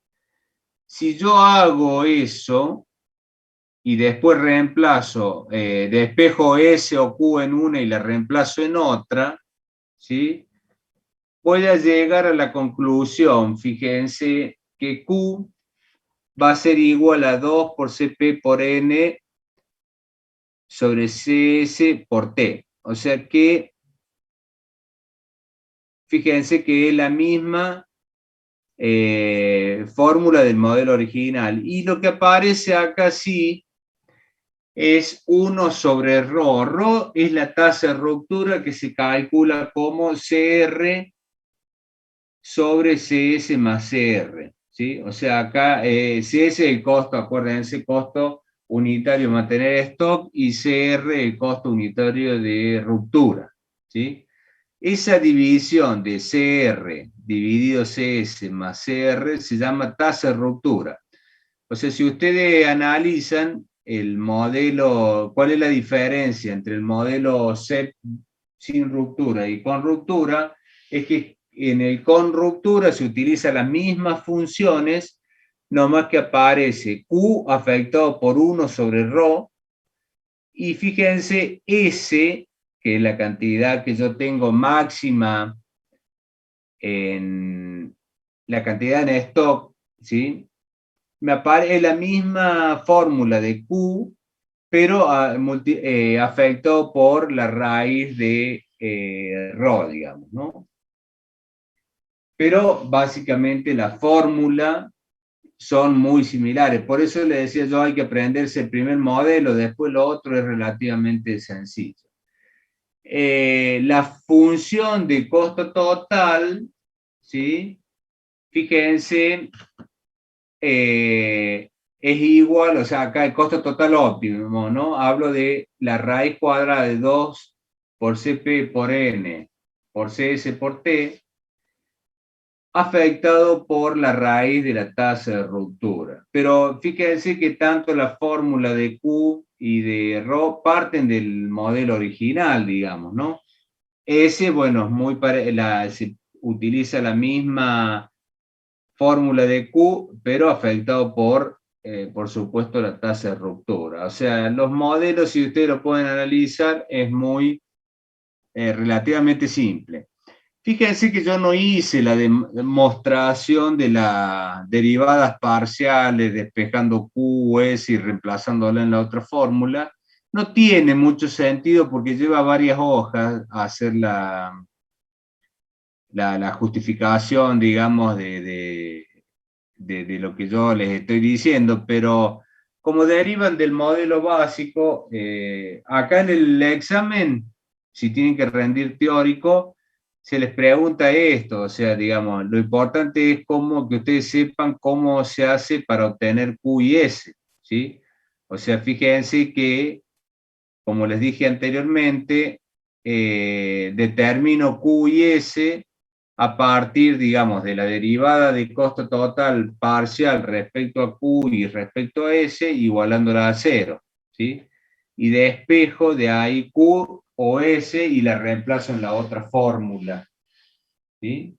Si yo hago eso y después reemplazo, despejo S o Q en una y la reemplazo en otra, ¿sí? Voy a llegar a la conclusión, fíjense, que Q va a ser igual a 2 por Cp por N sobre Cs por T. O sea que, fíjense que es la misma fórmula del modelo original. Y lo que aparece acá sí es 1 sobre ρ. Ρ es la tasa de ruptura que se calcula como Cr sobre Cs más Cr. ¿Sí? O sea, acá Cs es el costo, acuérdense, costo unitario de mantener stock y Cr el costo unitario de ruptura. ¿Sí? Esa división de Cr dividido Cs más Cr se llama tasa de ruptura. O sea, si ustedes analizan el modelo, ¿cuál es la diferencia entre el modelo CEP sin ruptura y con ruptura? Es que en el con ruptura se utilizan las mismas funciones, nomás que aparece Q afectado por 1 sobre ρ, y fíjense S, que es la cantidad que yo tengo máxima en la cantidad en stock, ¿sí? Me aparece la misma fórmula de Q, pero afectado por la raíz de ρ, digamos, ¿no? Pero básicamente la fórmula son muy similares. Por eso le decía yo, hay que aprenderse el primer modelo, después lo otro es relativamente sencillo. La función de costo total, ¿sí? Fíjense, es igual, o sea, acá el costo total óptimo, ¿no? Hablo de la raíz cuadrada de 2 por Cp por N por Cs por T, afectado por la raíz de la tasa de ruptura. Pero fíjense que tanto la fórmula de Q y de ρ parten del modelo original, digamos, ¿no? Ese, bueno, se utiliza la misma fórmula de Q, pero afectado por supuesto, la tasa de ruptura. O sea, los modelos, si ustedes lo pueden analizar, es muy relativamente simple. Fíjense que yo no hice la demostración de las derivadas parciales, despejando Q, S y reemplazándola en la otra fórmula. No tiene mucho sentido porque lleva varias hojas a hacer la justificación, digamos, de lo que yo les estoy diciendo, pero como derivan del modelo básico, acá en el examen, si tienen que rendir teórico, se les pregunta esto, o sea, digamos, lo importante es que ustedes sepan cómo se hace para obtener Q y S, ¿sí? O sea, fíjense que, como les dije anteriormente, determino Q y S a partir, digamos, de la derivada de costo total parcial respecto a Q y respecto a S, igualándola a 0, ¿sí? Y despejo de ahí Q o S y la reemplazo en la otra fórmula, ¿sí?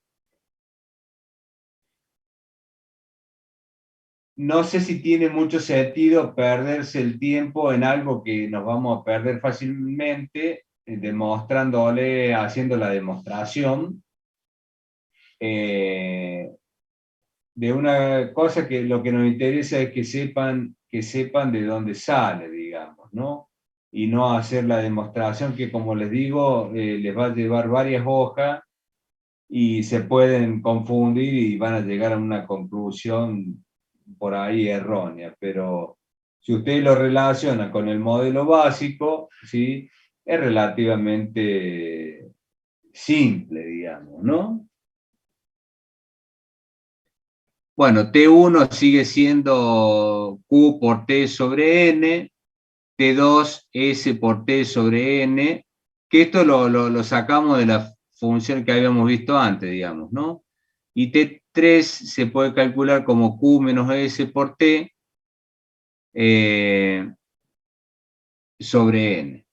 No sé si tiene mucho sentido perderse el tiempo en algo que nos vamos a perder fácilmente, demostrándole, haciendo la demostración, de una cosa que lo que nos interesa es que sepan de dónde sale, digamos, ¿no? Y no hacer la demostración que, como les digo, les va a llevar varias hojas y se pueden confundir y van a llegar a una conclusión por ahí errónea, pero si usted lo relaciona con el modelo básico, ¿sí? Es relativamente simple, digamos, ¿no? Bueno, T1 sigue siendo Q por T sobre N, T2 S por T sobre N, que esto lo sacamos de la función que habíamos visto antes, digamos, ¿no? Y T3 se puede calcular como Q menos S por T sobre N.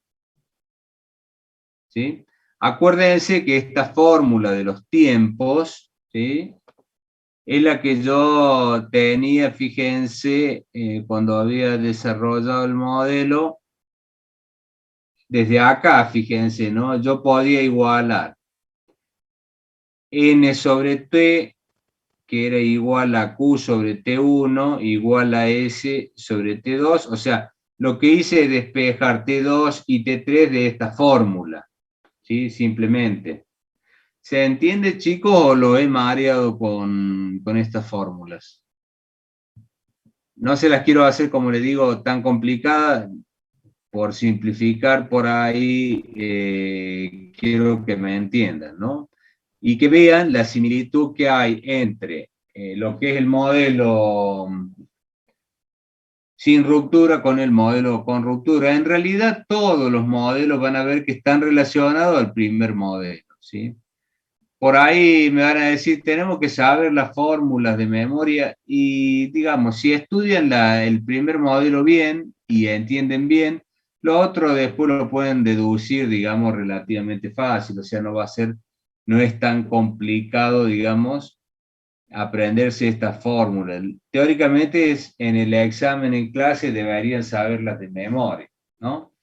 ¿Sí? Acuérdense que esta fórmula de los tiempos, ¿sí? Es la que yo tenía, fíjense, cuando había desarrollado el modelo. Desde acá, fíjense, ¿no? Yo podía igualar N sobre T, que era igual a Q sobre T1, igual a S sobre T2. O sea, lo que hice es despejar T2 y T3 de esta fórmula, ¿sí? Simplemente. ¿Se entiende, chicos, o lo he mareado con estas fórmulas? No se las quiero hacer, como les digo, tan complicadas. Por simplificar por ahí, quiero que me entiendan, ¿no? Y que vean la similitud que hay entre lo que es el modelo sin ruptura con el modelo con ruptura. En realidad, todos los modelos van a ver que están relacionados al primer modelo, ¿sí? Por ahí me van a decir, tenemos que saber las fórmulas de memoria y, digamos, si estudian el primer modelo bien y entienden bien, lo otro después lo pueden deducir, digamos, relativamente fácil, o sea, no va a ser, no es tan complicado, digamos, aprenderse estas fórmulas. Teóricamente en el examen en clase deberían saberlas de memoria, ¿no?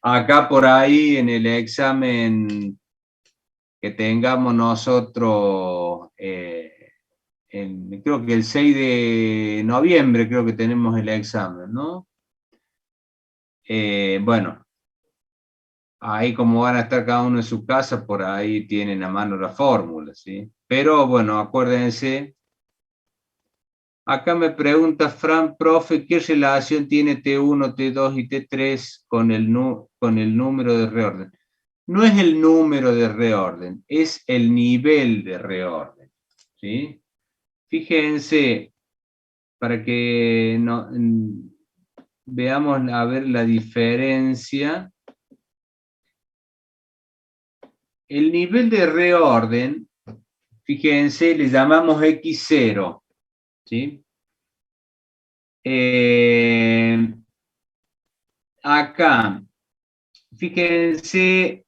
Acá por ahí en el examen que tengamos nosotros, creo que el 6 de noviembre creo que tenemos el examen, ¿no? Bueno, ahí como van a estar cada uno en su casa, por ahí tienen a mano la fórmula, ¿sí? Pero bueno, acuérdense, acá me pregunta Fran, profe, ¿qué relación tiene T1, T2 y T3 con con el número de reorden? No es el número de reorden, es el nivel de reorden, ¿sí? Fíjense, para que no, veamos a ver la diferencia. El nivel de reorden, fíjense, le llamamos X0, ¿sí? Acá, fíjense,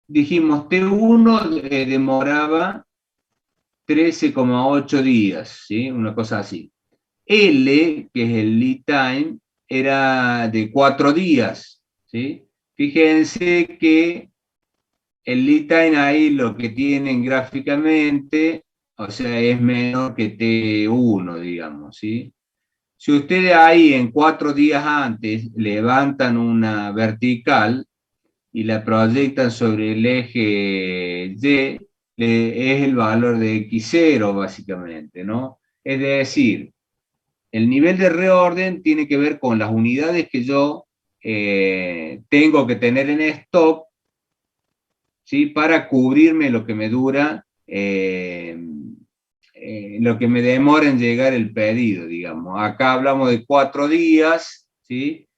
dijimos T1 demoraba 13,8 días, ¿sí? Una cosa así. L, que es el lead time, era de 4 días, ¿sí? Fíjense que el lead time ahí lo que tienen gráficamente, o sea, es menor que T1, digamos, ¿sí? Si ustedes ahí en 4 días antes levantan una vertical y la proyectan sobre el eje Y, es el valor de X0, básicamente, ¿no? Es decir, el nivel de reorden tiene que ver con las unidades que yo tengo que tener en stock, ¿sí? Para cubrirme lo que me dura, lo que me demora en llegar el pedido, digamos. Acá hablamos de 4 días, ¿sí?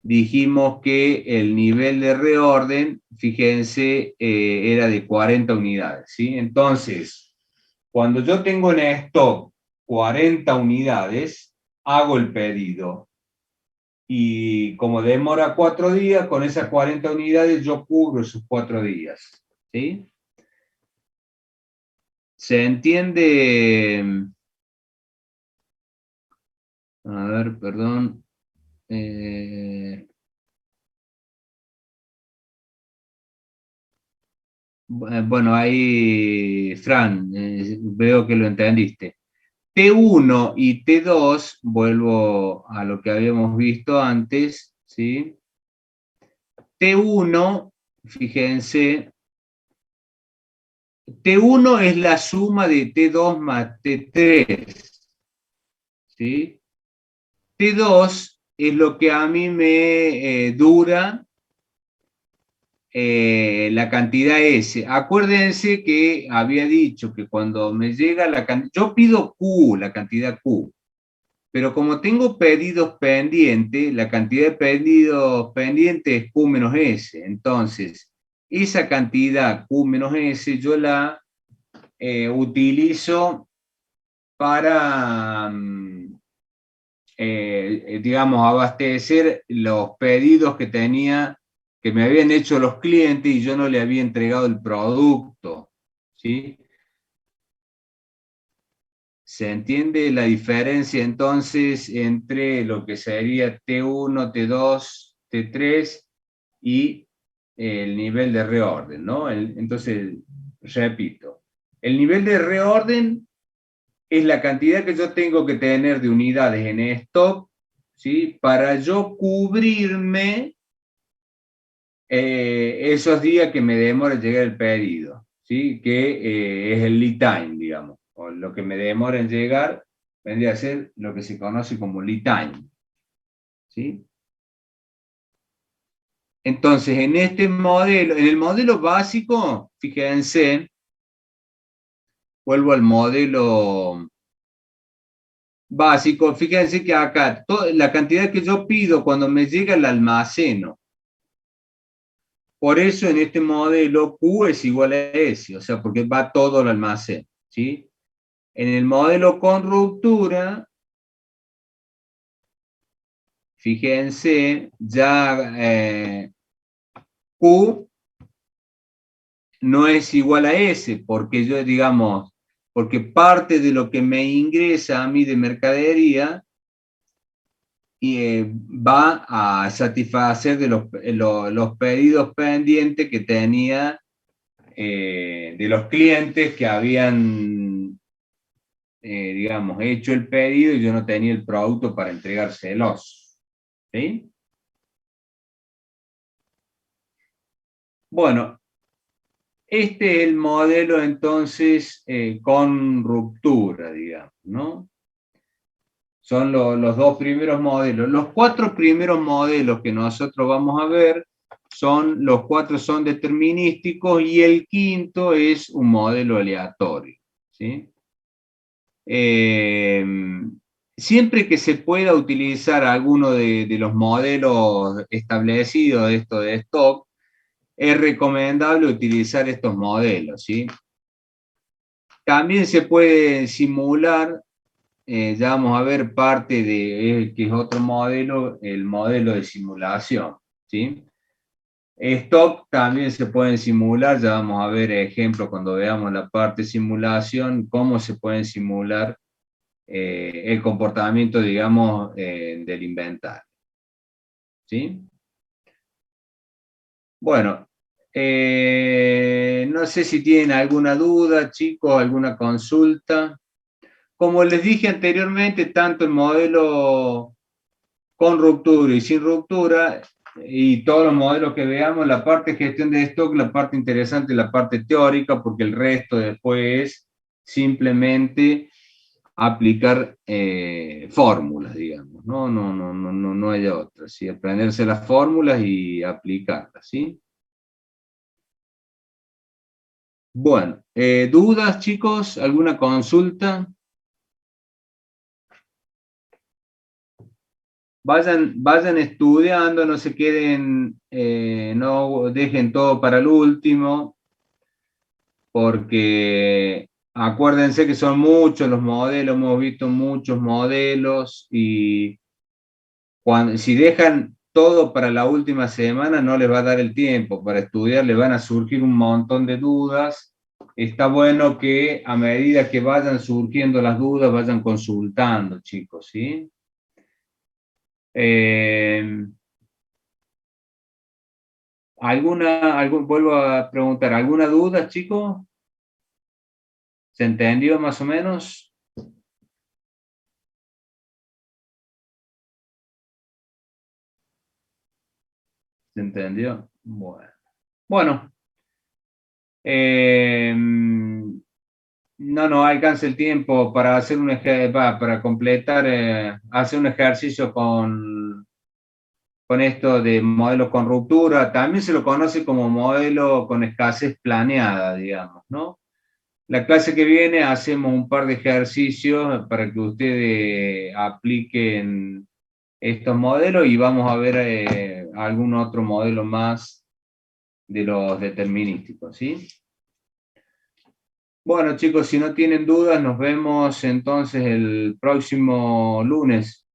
Dijimos que el nivel de reorden, fíjense, era de 40 unidades, ¿sí? Entonces, cuando yo tengo en stock 40 unidades, hago el pedido. Y como demora 4 días, con esas 40 unidades yo cubro esos 4 días, ¿sí? ¿Se entiende? A ver, perdón. Bueno, ahí, Fran, veo que lo entendiste. T1 y T2, vuelvo a lo que habíamos visto antes, ¿sí? T1, fíjense, T1 es la suma de T2 más T3, ¿sí? T2 es lo que a mí me dura la cantidad S. Acuérdense que había dicho que cuando me llega la cantidad, yo pido Q, la cantidad Q, pero como tengo pedidos pendientes, la cantidad de pedidos pendientes es Q menos S. Entonces, esa cantidad Q menos S yo la utilizo para, digamos, abastecer los pedidos que tenía, que me habían hecho los clientes y yo no le había entregado el producto, ¿sí? ¿Se entiende la diferencia entonces entre lo que sería T1, T2, T3 y el nivel de reorden, ¿no? Entonces, repito, el nivel de reorden es la cantidad que yo tengo que tener de unidades en stock, ¿sí? Para yo cubrirme esos días que me demora llegar el pedido, ¿sí? Que es el lead time, digamos, o lo que me demora en llegar vendría a ser lo que se conoce como lead time, ¿sí? Entonces, en este modelo, en el modelo básico, fíjense, vuelvo al modelo básico, fíjense que acá la cantidad que yo pido cuando me llega el almaceno. Por eso en este modelo Q es igual a S, o sea, porque va todo al almacén, ¿sí? En el modelo con ruptura, fíjense, ya Q no es igual a S, porque yo, digamos, porque parte de lo que me ingresa a mí de mercadería va a satisfacer de los pedidos pendientes que tenía de los clientes que habían, digamos, hecho el pedido y yo no tenía el producto para entregárselos. ¿Sí? Bueno, este es el modelo entonces con ruptura, digamos, ¿no? Son los dos primeros modelos. Los cuatro primeros modelos que nosotros vamos a ver los cuatro son determinísticos y el quinto es un modelo aleatorio, ¿sí? Siempre que se pueda utilizar alguno de los modelos establecidos de esto de stock, es recomendable utilizar estos modelos, ¿sí? También se puede simular, ya vamos a ver parte de, que es otro modelo, el modelo de simulación, ¿sí? Stock también se pueden simular, ya vamos a ver ejemplos cuando veamos la parte de simulación, cómo se pueden simular el comportamiento, digamos, del inventario. ¿Sí? Bueno, no sé si tienen alguna duda, chicos, alguna consulta. Como les dije anteriormente, tanto el modelo con ruptura y sin ruptura, y todos los modelos que veamos, la parte de gestión de stock, la parte interesante, la parte teórica, porque el resto después es simplemente aplicar fórmulas, digamos, no hay otras, ¿sí? Aprenderse las fórmulas y aplicarlas, ¿sí? Bueno, ¿dudas, chicos? ¿Alguna consulta? Vayan estudiando, no se queden, no dejen todo para el último, porque acuérdense que son muchos los modelos, hemos visto muchos modelos y si dejan todo para la última semana no les va a dar el tiempo para estudiar, les van a surgir un montón de dudas. Está bueno que a medida que vayan surgiendo las dudas vayan consultando, chicos, ¿sí? Vuelvo a preguntar, ¿alguna duda, chicos? ¿Se entendió más o menos? ¿Se entendió? Bueno. Bueno, no nos alcanza el tiempo para hacer para completar, hacer un ejercicio con esto de modelo con ruptura. También se lo conoce como modelo con escasez planeada, digamos, ¿no? La clase que viene hacemos un par de ejercicios para que ustedes apliquen estos modelos y vamos a ver algún otro modelo más de los determinísticos, ¿sí? Bueno, chicos, si no tienen dudas, nos vemos entonces el próximo lunes.